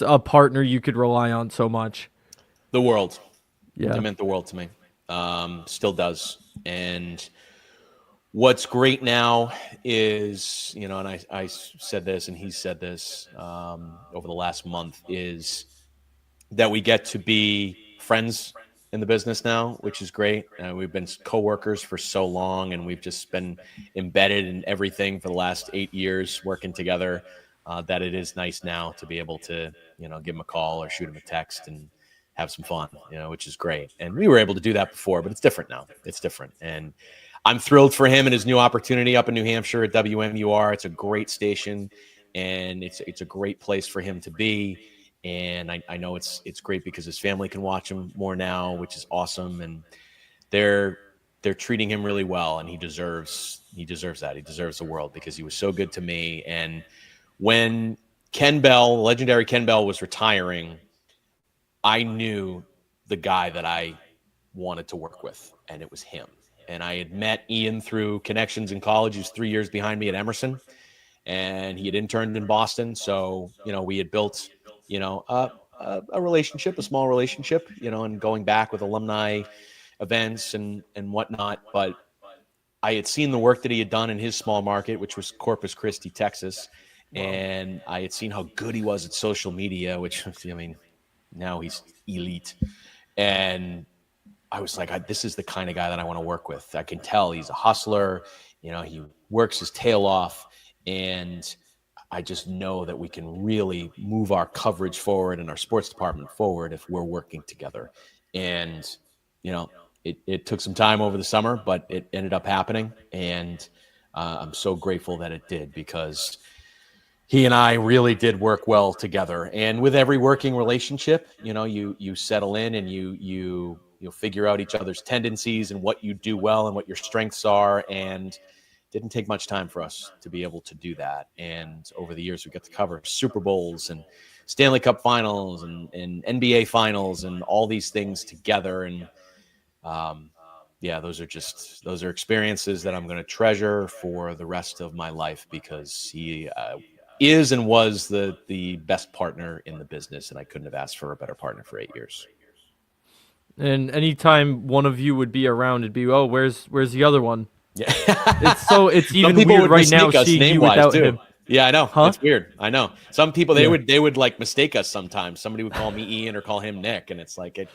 a partner you could rely on so much? The world. Yeah. It meant the world to me. Still does. And What's great now is, and I said this and he said this over the last month, is that we get to be friends in the business now, which is great. We've been coworkers for so long, and we've just been embedded in everything for the last 8 years working together, that it is nice now to be able to, give him a call or shoot him a text and have some fun, which is great. And we were able to do that before, but it's different now. It's different. And I'm thrilled for him and his new opportunity up in New Hampshire at WMUR. It's a great station, and it's a great place for him to be. And I know it's great because his family can watch him more now, which is awesome. And they're treating him really well, and he deserves that. He deserves the world because he was so good to me. And when Ken Bell, legendary Ken Bell, was retiring, I knew the guy that I wanted to work with, and it was him. And I had met Ian through connections in college. He was 3 years behind me at Emerson, and he had interned in Boston. So, we had built, a relationship, a small relationship, and going back with alumni events and whatnot. But I had seen the work that he had done in his small market, which was Corpus Christi, Texas. And I had seen how good he was at social media, which, now he's elite. And I was like, this is the kind of guy that I want to work with. I can tell he's a hustler. He works his tail off. And I just know that we can really move our coverage forward and our sports department forward if we're working together. And, it took some time over the summer, but it ended up happening. And I'm so grateful that it did, because he and I really did work well together. And with every working relationship, you settle in and you'll figure out each other's tendencies and what you do well and what your strengths are. And didn't take much time for us to be able to do that. And over the years, we got to cover Super Bowls and Stanley Cup finals and NBA finals and all these things together. And those are experiences that I'm going to treasure for the rest of my life, because he is and was the best partner in the business. And I couldn't have asked for a better partner for 8 years. And anytime one of you would be around, it'd be, oh, where's the other one? Yeah. It's even weird right now seeing you without him. Yeah, I know. Huh? It's weird. I know. Some people, they would like mistake us sometimes. Somebody would call me Ian or call him Nick. And it's like,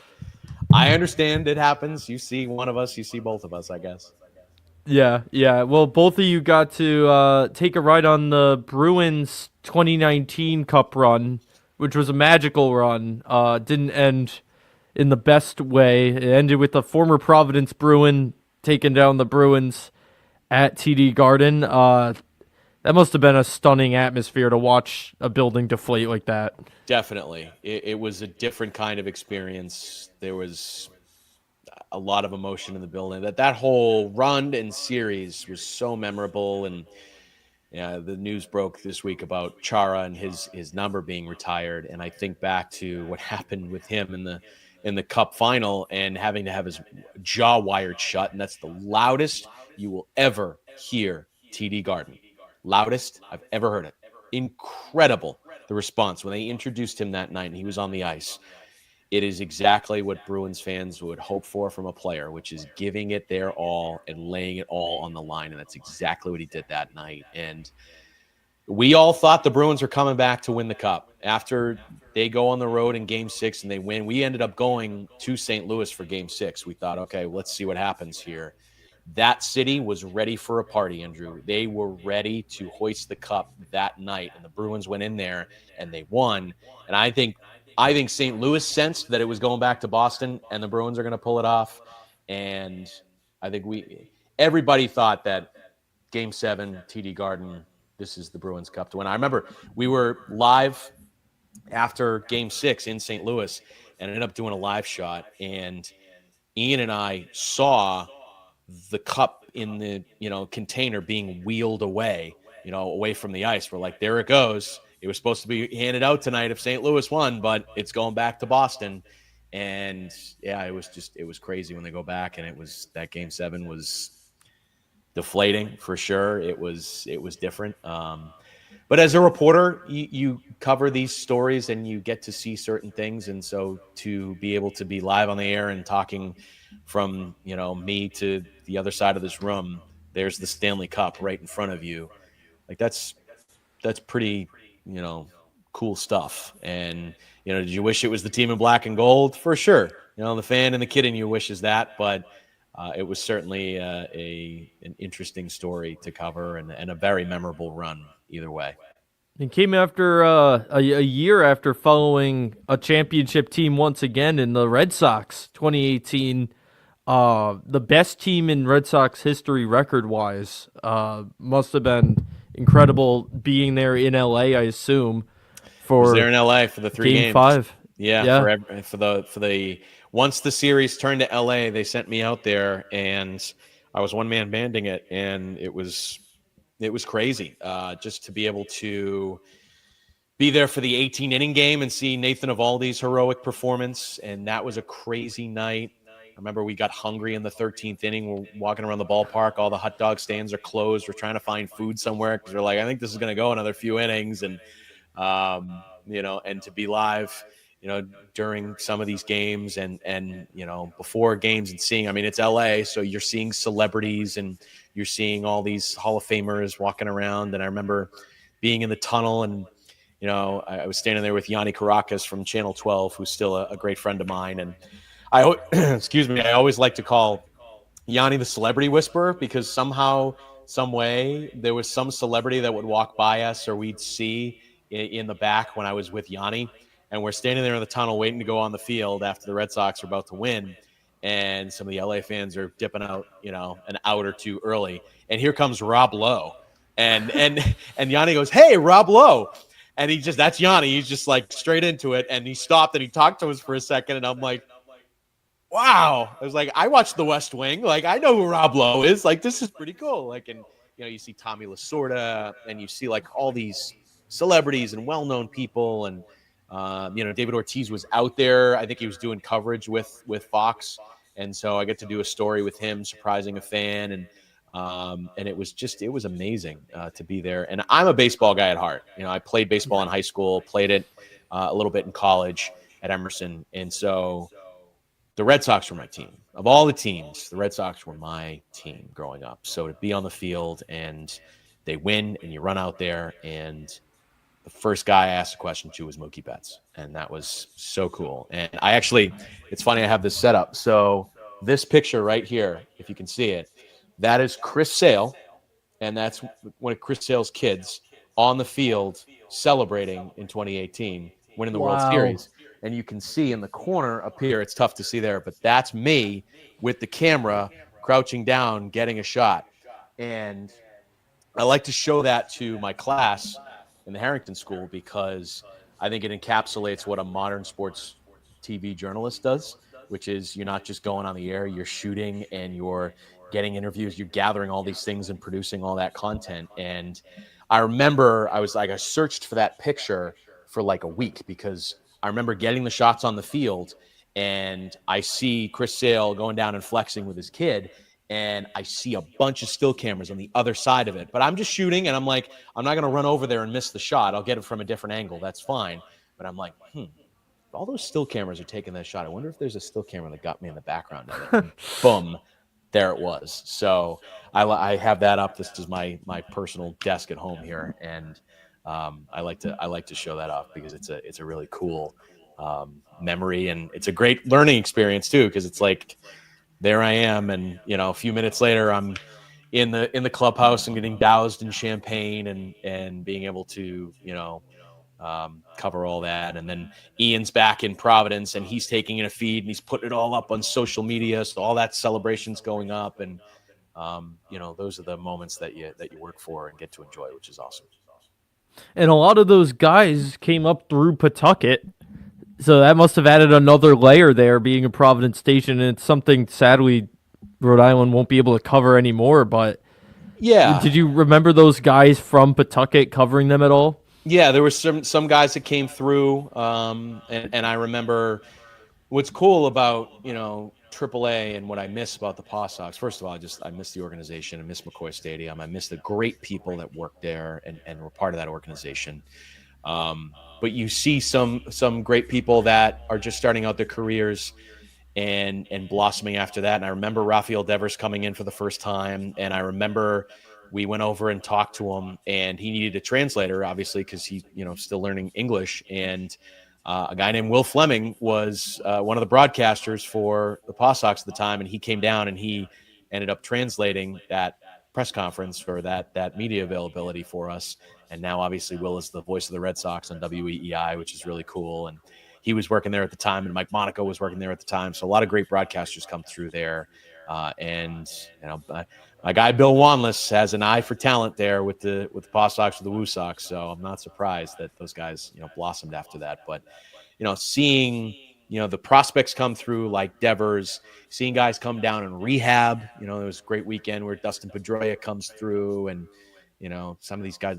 I understand it happens. You see one of us, you see both of us, I guess. Yeah. Well, both of you got to take a ride on the Bruins 2019 Cup run, which was a magical run. Didn't end in the best way. It ended with a former Providence Bruin taking down the Bruins at TD Garden. That must have been a stunning atmosphere to watch a building deflate like that. Definitely. It was a different kind of experience. There was a lot of emotion in the building. That whole run and series was so memorable. And the news broke this week about Chara and his number being retired. And I think back to what happened with him in the Cup final and having to have his jaw wired shut. And that's the loudest you will ever hear TD Garden. Loudest I've ever heard it. Incredible, the response when they introduced him that night and he was on the ice. It is exactly what Bruins fans would hope for from a player, which is giving it their all and laying it all on the line. And that's exactly what he did that night. And we all thought the Bruins were coming back to win the Cup. After they go on the road in Game 6 and they win, we ended up going to St. Louis for Game 6. We thought, okay, let's see what happens here. That city was ready for a party, Andrew. They were ready to hoist the Cup that night, and the Bruins went in there and they won. And I think St. Louis sensed that it was going back to Boston and the Bruins are going to pull it off. And I think everybody thought that Game 7, TD Garden, this is the Bruins Cup to win. I remember we were live after Game 6 in St. Louis and ended up doing a live shot. And Ian and I saw the cup in the, container being wheeled away, away from the ice. We're like, there it goes. It was supposed to be handed out tonight if St. Louis won, but it's going back to Boston. And it was crazy when they go back. And that Game 7 was deflating for sure. It was different. But as a reporter, you cover these stories and you get to see certain things. And so to be able to be live on the air and talking from, me to the other side of this room, there's the Stanley Cup right in front of you. Like that's pretty, you know, cool stuff. And did you wish it was the team in black and gold? For sure. The fan and the kid in you wishes that, but it was certainly an interesting story to cover and a very memorable run either way. It came after a year after following a championship team once again in the Red Sox, 2018. The best team in Red Sox history record wise. Must have been incredible being there in LA, I assume, Was for there in LA for the 3 game games. 5. Yeah, Yeah. for the once the series turned to LA, they sent me out there and I was one man banding it, and it was crazy just to be able to be there for the 18 inning game and see Nathan Eovaldi's heroic performance. And that was a crazy night. I remember we got hungry in the 13th inning. We're walking around the ballpark. All the hot dog stands are closed. We're trying to find food somewhere because we're like, I think this is going to go another few innings. And, and to be live, during some of these games and before games and seeing, I mean, it's LA, so you're seeing celebrities and you're seeing all these Hall of Famers walking around. And I remember being in the tunnel and, I was standing there with Yanni Caracas from Channel 12, who's still a great friend of mine. And excuse me, I always like to call Yanni the celebrity whisperer because somehow, some way, there was some celebrity that would walk by us or we'd see in the back when I was with Yanni. And we're standing there in the tunnel waiting to go on the field after the Red Sox are about to win. And some of the LA fans are dipping out, an out or two early. And here comes Rob Lowe. And Yanni goes, "Hey, Rob Lowe." And that's Yanni. He's just like straight into it. And he stopped and he talked to us for a second. And I'm like, wow. I was like, I watched The West Wing. Like, I know who Rob Lowe is. Like, this is pretty cool. Like, and, you see Tommy Lasorda and you see like all these celebrities and well-known people. And, David Ortiz was out there. I think he was doing coverage with Fox. And so I get to do a story with him, surprising a fan. And it was amazing to be there. And I'm a baseball guy at heart. I played baseball in high school, played it a little bit in college at Emerson. And so the Red Sox were my team. Of all the teams, the Red Sox were my team growing up. So to be on the field and they win and you run out there, and the first guy I asked a question to was Mookie Betts. And that was so cool. And it's funny, I have this set up. So this picture right here, if you can see it, that is Chris Sale, and that's one of Chris Sale's kids on the field celebrating in 2018, winning the World Series. And you can see in the corner up here, it's tough to see there, but that's me with the camera crouching down, getting a shot. And I like to show that to my class in the Harrington School because I think it encapsulates what a modern sports TV journalist does, which is you're not just going on the air, you're shooting and you're getting interviews, you're gathering all these things and producing all that content. And I remember I searched for that picture for like a week because I remember getting the shots on the field and I see Chris Sale going down and flexing with his kid. And I see a bunch of still cameras on the other side of it. But I'm just shooting and I'm like, I'm not going to run over there and miss the shot. I'll get it from a different angle. That's fine. But I'm like, all those still cameras are taking that shot. I wonder if there's a still camera that got me in the background of it. Boom. There it was. So I have that up. This is my personal desk at home here. And I like to show that off because it's a really cool memory. And it's a great learning experience too, because it's like, there I am, and a few minutes later, I'm in the clubhouse and getting doused in champagne and being able to cover all that. And then Ian's back in Providence, and he's taking in a feed and he's putting it all up on social media, so all that celebration's going up. And those are the moments that you work for and get to enjoy, which is awesome. And a lot of those guys came up through Pawtucket. So that must have added another layer there, being a Providence station, and it's something sadly Rhode Island won't be able to cover anymore. But yeah, did you remember those guys from Pawtucket covering them at all? Yeah, there were some guys that came through, and I remember what's cool about AAA and what I miss about the Paw Sox. First of all, I miss the organization. I miss McCoy Stadium. I miss the great people that work there and were part of that organization. But you see some great people that are just starting out their careers, and blossoming after that. And I remember Rafael Devers coming in for the first time, and I remember we went over and talked to him, and he needed a translator, obviously, because he's still learning English. And a guy named Will Fleming was one of the broadcasters for the Paw Sox at the time, and he came down and he ended up translating that press conference or that media availability for us. And now, obviously, Will is the voice of the Red Sox on WEEI, which is really cool. And he was working there at the time, and Mike Monaco was working there at the time. So a lot of great broadcasters come through there. And my guy Bill Wanless has an eye for talent there with the Paw Sox, with the Woo Sox. So I'm not surprised that those guys blossomed after that. But seeing the prospects come through like Devers, seeing guys come down and rehab. There was a great weekend where Dustin Pedroia comes through, and some of these guys.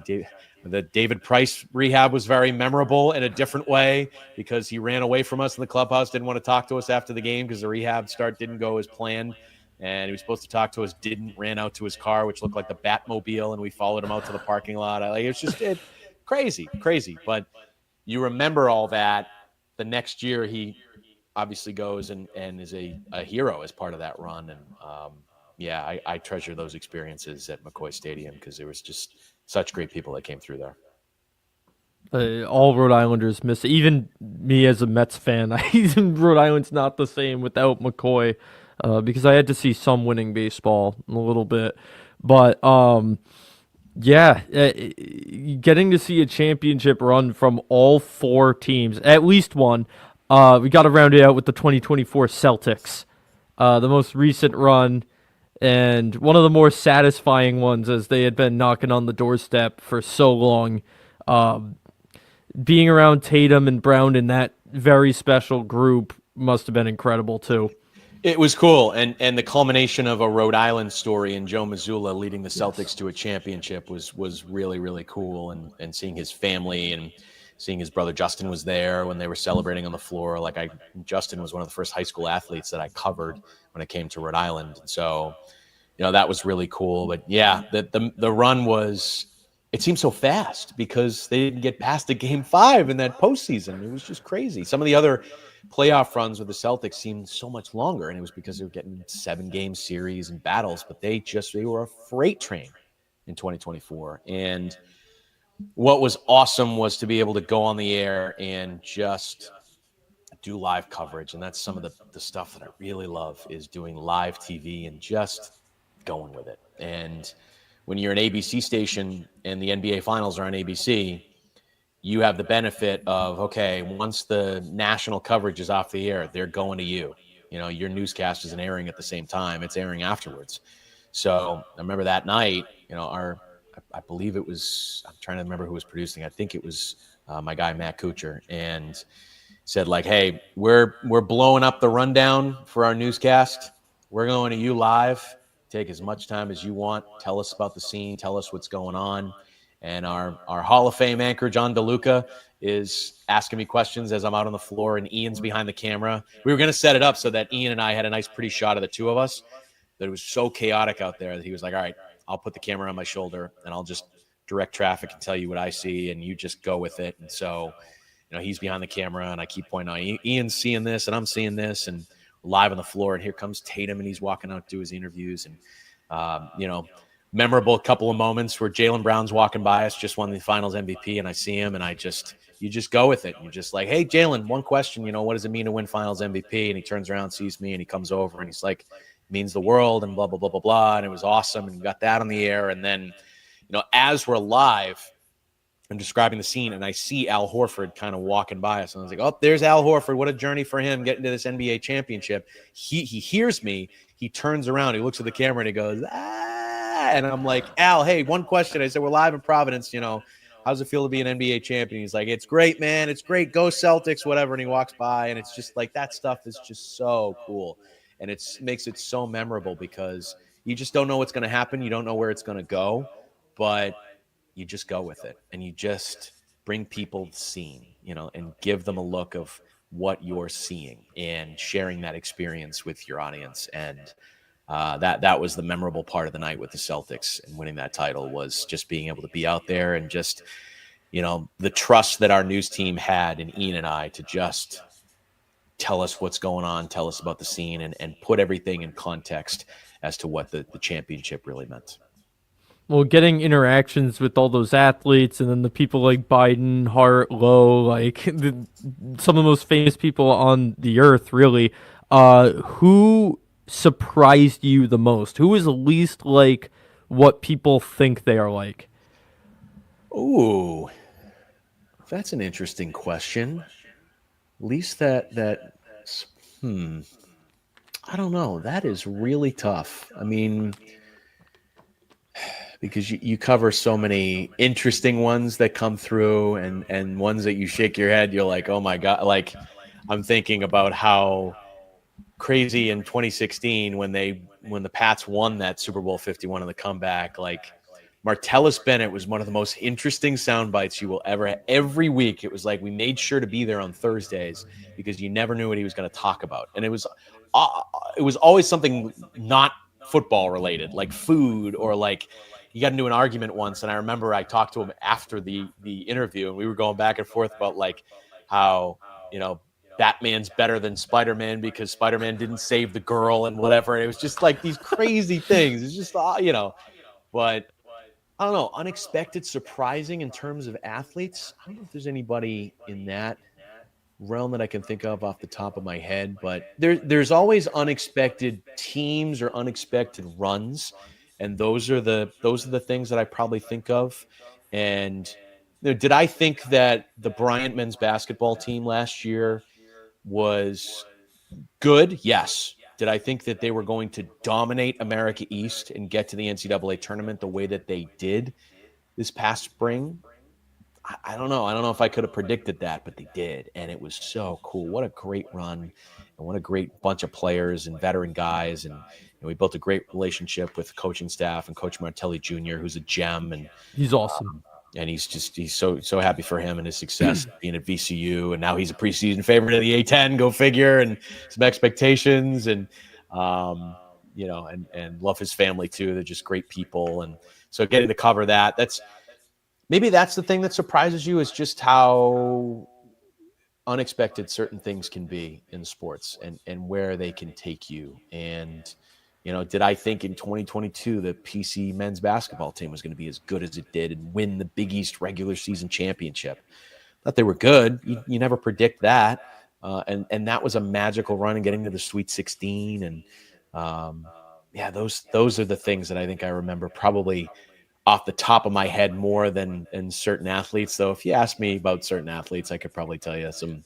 The David Price rehab was very memorable in a different way because he ran away from us in the clubhouse, didn't want to talk to us after the game because the rehab start didn't go as planned. And he was supposed to talk to us, ran out to his car, which looked like the Batmobile, and we followed him out to the parking lot. It was just crazy. But you remember all that. The next year, he obviously goes and is a hero as part of that run. And I treasure those experiences at McCoy Stadium because there was just such great people that came through there. All Rhode Islanders miss it. Even me as a Mets fan, Rhode Island's not the same without McCoy because I had to see some winning baseball a little bit. But getting to see a championship run from all four teams, at least one. We got to round it out with the 2024 Celtics, the most recent run. And one of the more satisfying ones, as they had been knocking on the doorstep for so long. Being around Tatum and Brown in that very special group must have been incredible, too. It was cool. And the culmination of a Rhode Island story and Joe Mazzulla leading the Celtics to a championship was really, really cool. And seeing his family and seeing his brother Justin was there when they were celebrating on the floor. Justin was one of the first high school athletes that I covered when it came to Rhode Island. So, that was really cool. But yeah, the run it seemed so fast because they didn't get past the game 5 in that postseason. It was just crazy. Some of the other playoff runs with the Celtics seemed so much longer, and it was because they were getting 7-game series and battles, but they were a freight train in 2024. And what was awesome was to be able to go on the air and just do live coverage. And that's some of the stuff that I really love is doing live TV and just going with it. And when you're an ABC station and the NBA finals are on ABC, you have the benefit of, okay, once the national coverage is off the air, they're going to you. Your newscast isn't airing at the same time. It's airing afterwards. So I remember that night, I believe it was, I'm trying to remember who was producing. I think it was my guy, Matt Kuchar, and said hey, we're blowing up the rundown for our newscast. We're going to you live. Take as much time as you want. Tell us about the scene. Tell us what's going on. And our Hall of Fame anchor, John DeLuca, is asking me questions as I'm out on the floor, and Ian's behind the camera. We were going to set it up so that Ian and I had a nice, pretty shot of the two of us, but it was so chaotic out there that he was like, all right, I'll put the camera on my shoulder, and I'll just direct traffic and tell you what I see, and you just go with it. And so, he's behind the camera, and I keep pointing out, Ian's seeing this, and I'm seeing this, and live on the floor, and here comes Tatum, and he's walking out to do his interviews, and memorable couple of moments where Jaylen Brown's walking by us, just won the Finals MVP, and I see him, and you just go with it. You're just like, hey, Jaylen, one question, what does it mean to win Finals MVP? And he turns around, sees me, and he comes over, and he's like, it means the world, and blah blah blah blah blah, and it was awesome, and we got that on the air, and then as we're live, I'm describing the scene, and I see Al Horford kind of walking by us. And I was like, oh, there's Al Horford. What a journey for him getting to this NBA championship. He hears me. He turns around. He looks at the camera, and he goes, ah. And I'm like, Al, hey, one question. I said, we're live in Providence. How's it feel to be an NBA champion? He's like, it's great, man. It's great. Go Celtics, whatever. And he walks by, and it's just like that stuff is just so cool. And it makes it so memorable because you just don't know what's going to happen. You don't know where it's going to go. But you just go with it, and you just bring people the scene, and give them a look of what you're seeing and sharing that experience with your audience. And that was the memorable part of the night with the Celtics, and winning that title was just being able to be out there and just, the trust that our news team had in Ian and I to just tell us what's going on, tell us about the scene, and put everything in context as to what the championship really meant. Well, getting interactions with all those athletes and then the people like Biden, Hart, Lowe, like some of the most famous people on the earth, really. Who surprised you the most? Who is least like what people think they are like? Ooh, that's an interesting question. At least hmm, I don't know. That is really tough. I mean, because you cover so many interesting ones that come through and ones that you shake your head, you're like, oh my God. Like, I'm thinking about how crazy in 2016 when the Pats won that Super Bowl 51 in the comeback. Like, Martellus Bennett was one of the most interesting sound bites you will ever have. Every week it was like we made sure to be there on Thursdays because you never knew what he was going to talk about, and it was always something not football related, like food or like he got into an argument once, and I remember I talked to him after the interview, and we were going back and forth about like how Batman's better than Spider-Man because Spider-Man didn't save the girl and whatever. And it was just like these crazy things. It's just but I don't know, unexpected, surprising in terms of athletes. I don't know if there's anybody in that realm that I can think of off the top of my head, but there's always unexpected teams or unexpected runs, and those are the things that I probably think of. And did I think that the Bryant men's basketball team last year was good? Yes. Did I think that they were going to dominate America East and get to the NCAA tournament the way that they did this past spring? I don't know. I don't know if I could have predicted that, but they did. And it was so cool. What a great run. And what a great bunch of players and veteran guys. And we built a great relationship with the coaching staff and Coach Martelli Jr., who's a gem. And He's awesome. and he's so happy for him and his success being at VCU. And now he's a preseason favorite of the A10, go figure, and some expectations. And, and love his family too. They're just great people. And so getting to cover that's the thing that surprises you, is just how unexpected certain things can be in sports and where they can take you. And, did I think in 2022 the PC men's basketball team was going to be as good as it did and win the Big East regular season championship? Thought they were good. You never predict that. And that was a magical run in getting to the Sweet 16. And those are the things that I think I remember probably off the top of my head more than in certain athletes. Though if you ask me about certain athletes, I could probably tell you some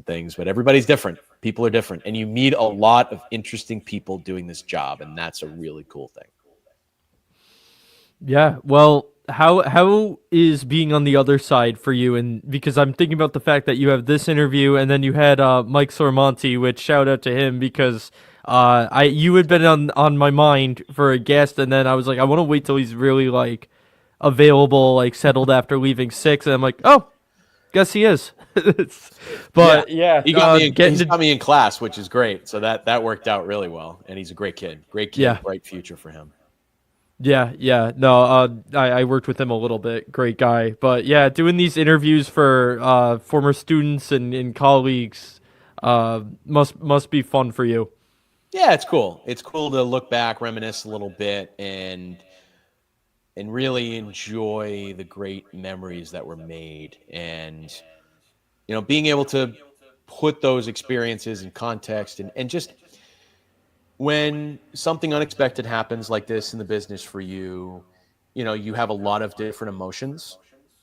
things, but everybody's different. People are different, and you meet a lot of interesting people doing this job, and that's a really cool thing. Yeah. Well, how is being on the other side for you? And because I'm thinking about the fact that you have this interview, and then you had Mike Sormonti, which shout out to him because you had been on my mind for a guest, and then I was like, I want to wait till he's really like available, like settled after leaving 6, and I'm like, oh, guess he is. But yeah, he got me in class, which is great. So that worked out really well, and he's a great kid, yeah. Bright future for him. Yeah. No, I worked with him a little bit. Great guy. But yeah, doing these interviews for former students and colleagues must be fun for you. Yeah, it's cool. It's cool to look back, reminisce a little bit, and really enjoy the great memories that were made. And, being able to put those experiences in context and just when something unexpected happens like this in the business for you, you have a lot of different emotions,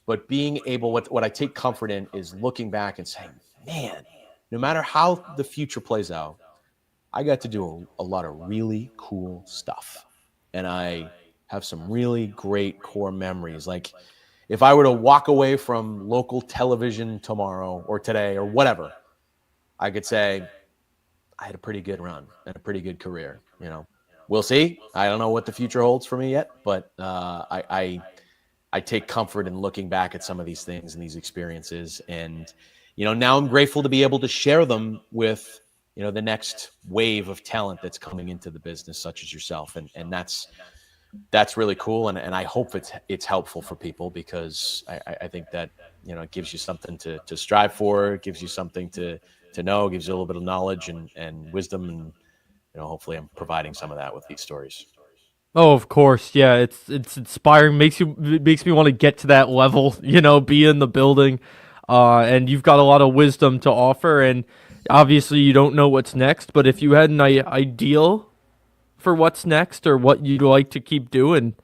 but being able, what I take comfort in is looking back and saying, man, no matter how the future plays out, I got to do a lot of really cool stuff. And I have some really great core memories. Like if I were to walk away from local television tomorrow or today or whatever, I could say I had a pretty good run and a pretty good career. We'll see. I don't know what the future holds for me yet, but I take comfort in looking back at some of these things and these experiences. And, now I'm grateful to be able to share them with, the next wave of talent that's coming into the business, such as yourself. And that's really cool. And I hope it's helpful for people, because I think that, it gives you something to strive for. It gives you something to know, gives you a little bit of knowledge and wisdom, and hopefully I'm providing some of that with these stories. Oh, of course, yeah. It's inspiring. Makes me want to get to that level. Be in the building, and you've got a lot of wisdom to offer. And obviously, you don't know what's next. But if you had an ideal for what's next, or what you'd like to keep doing,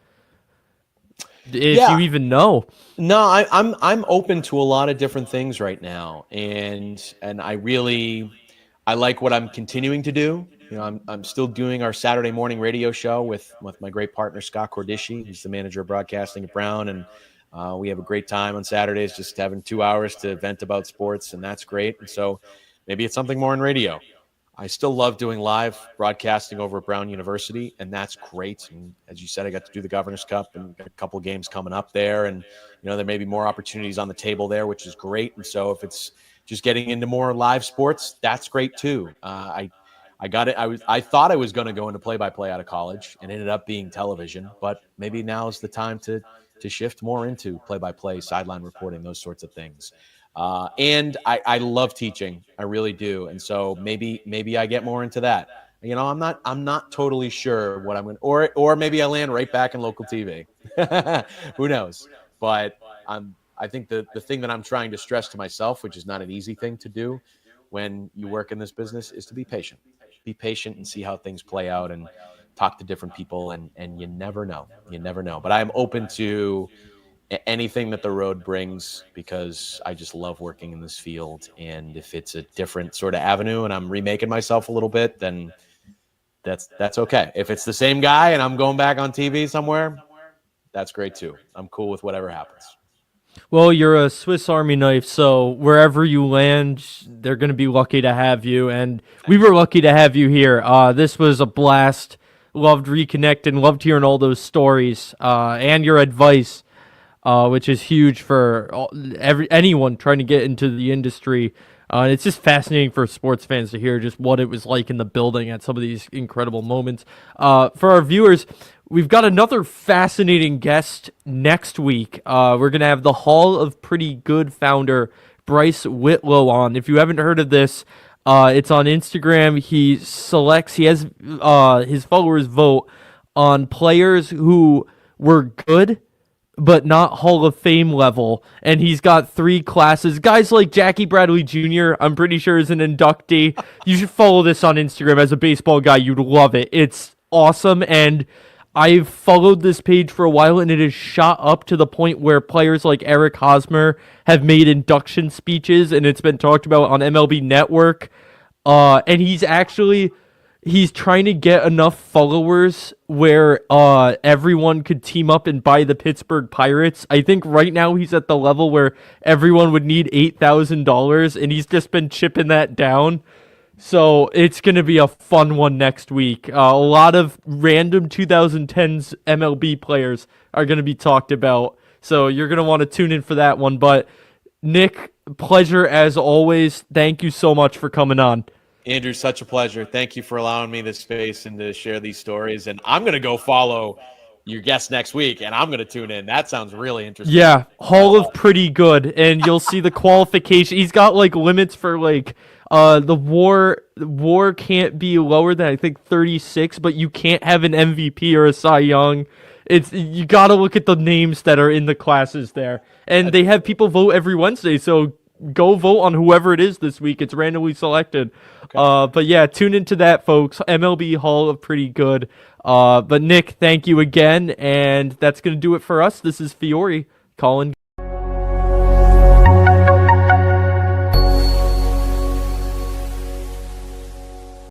if you even know. No, I'm open to a lot of different things right now, and I like what I'm continuing to do. I'm still doing our Saturday morning radio show with my great partner Scott Cordishi. He's the manager of broadcasting at Brown, and we have a great time on Saturdays, just having 2 hours to vent about sports, and that's great. And so maybe it's something more in radio. I still love doing live broadcasting over at Brown University, and that's great. And as you said, I got to do the Governor's Cup and got a couple of games coming up there, and there may be more opportunities on the table there, which is great. And so if it's just getting into more live sports, that's great too. I got it. I thought I was going to go into play-by-play out of college, and ended up being television. But maybe now is the time to shift more into play-by-play, sideline reporting, those sorts of things. And I love teaching. I really do. And so maybe I get more into that. I'm not totally sure what I'm going to, or maybe I land right back in local TV. Who knows? But I think the thing that I'm trying to stress to myself, which is not an easy thing to do when you work in this business, is to be patient. Be patient and see how things play out, and talk to different people, and you never know. You never know. But I'm open to anything that the road brings, because I just love working in this field. And if it's a different sort of avenue and I'm remaking myself a little bit, then that's okay. If it's the same guy and I'm going back on TV somewhere, that's great too. I'm cool with whatever happens. Well, you're a Swiss Army knife, so wherever you land, they're going to be lucky to have you, and we were lucky to have you here. This was a blast. Loved reconnecting, loved hearing all those stories, and your advice, which is huge for anyone trying to get into the industry. It's just fascinating for sports fans to hear just what it was like in the building at some of these incredible moments. For our viewers, we've got another fascinating guest next week. We're going to have the Hall of Pretty Good founder, Bryce Whitlow, on. If you haven't heard of this, it's on Instagram. He has his followers vote on players who were good, but not Hall of Fame level. And he's got 3 classes. Guys like Jackie Bradley Jr., I'm pretty sure, is an inductee. You should follow this on Instagram. As a baseball guy, you'd love it. It's awesome, and I've followed this page for a while, and it has shot up to the point where players like Eric Hosmer have made induction speeches, and it's been talked about on MLB Network. And he's trying to get enough followers where everyone could team up and buy the Pittsburgh Pirates. I think right now he's at the level where everyone would need $8,000, and he's just been chipping that down. So it's going to be a fun one next week. A lot of random 2010s MLB players are going to be talked about. So you're going to want to tune in for that one. But Nick, pleasure as always. Thank you so much for coming on. Andrew, such a pleasure. Thank you for allowing me this space and to share these stories. And I'm going to go follow your guest next week, and I'm going to tune in. That sounds really interesting. Yeah, Hall of Pretty Good. And you'll see the qualification. He's got limits for the WAR can't be lower than I think 36, but you can't have an MVP or a Cy Young. You got to look at the names that are in the classes there, and they have people vote every Wednesday. So go vote on whoever it is this week. It's randomly selected. Okay. But yeah, tune into that, folks. MLB Hall of Pretty Good. But Nick, thank you again, and that's gonna do it for us. This is Fiore calling.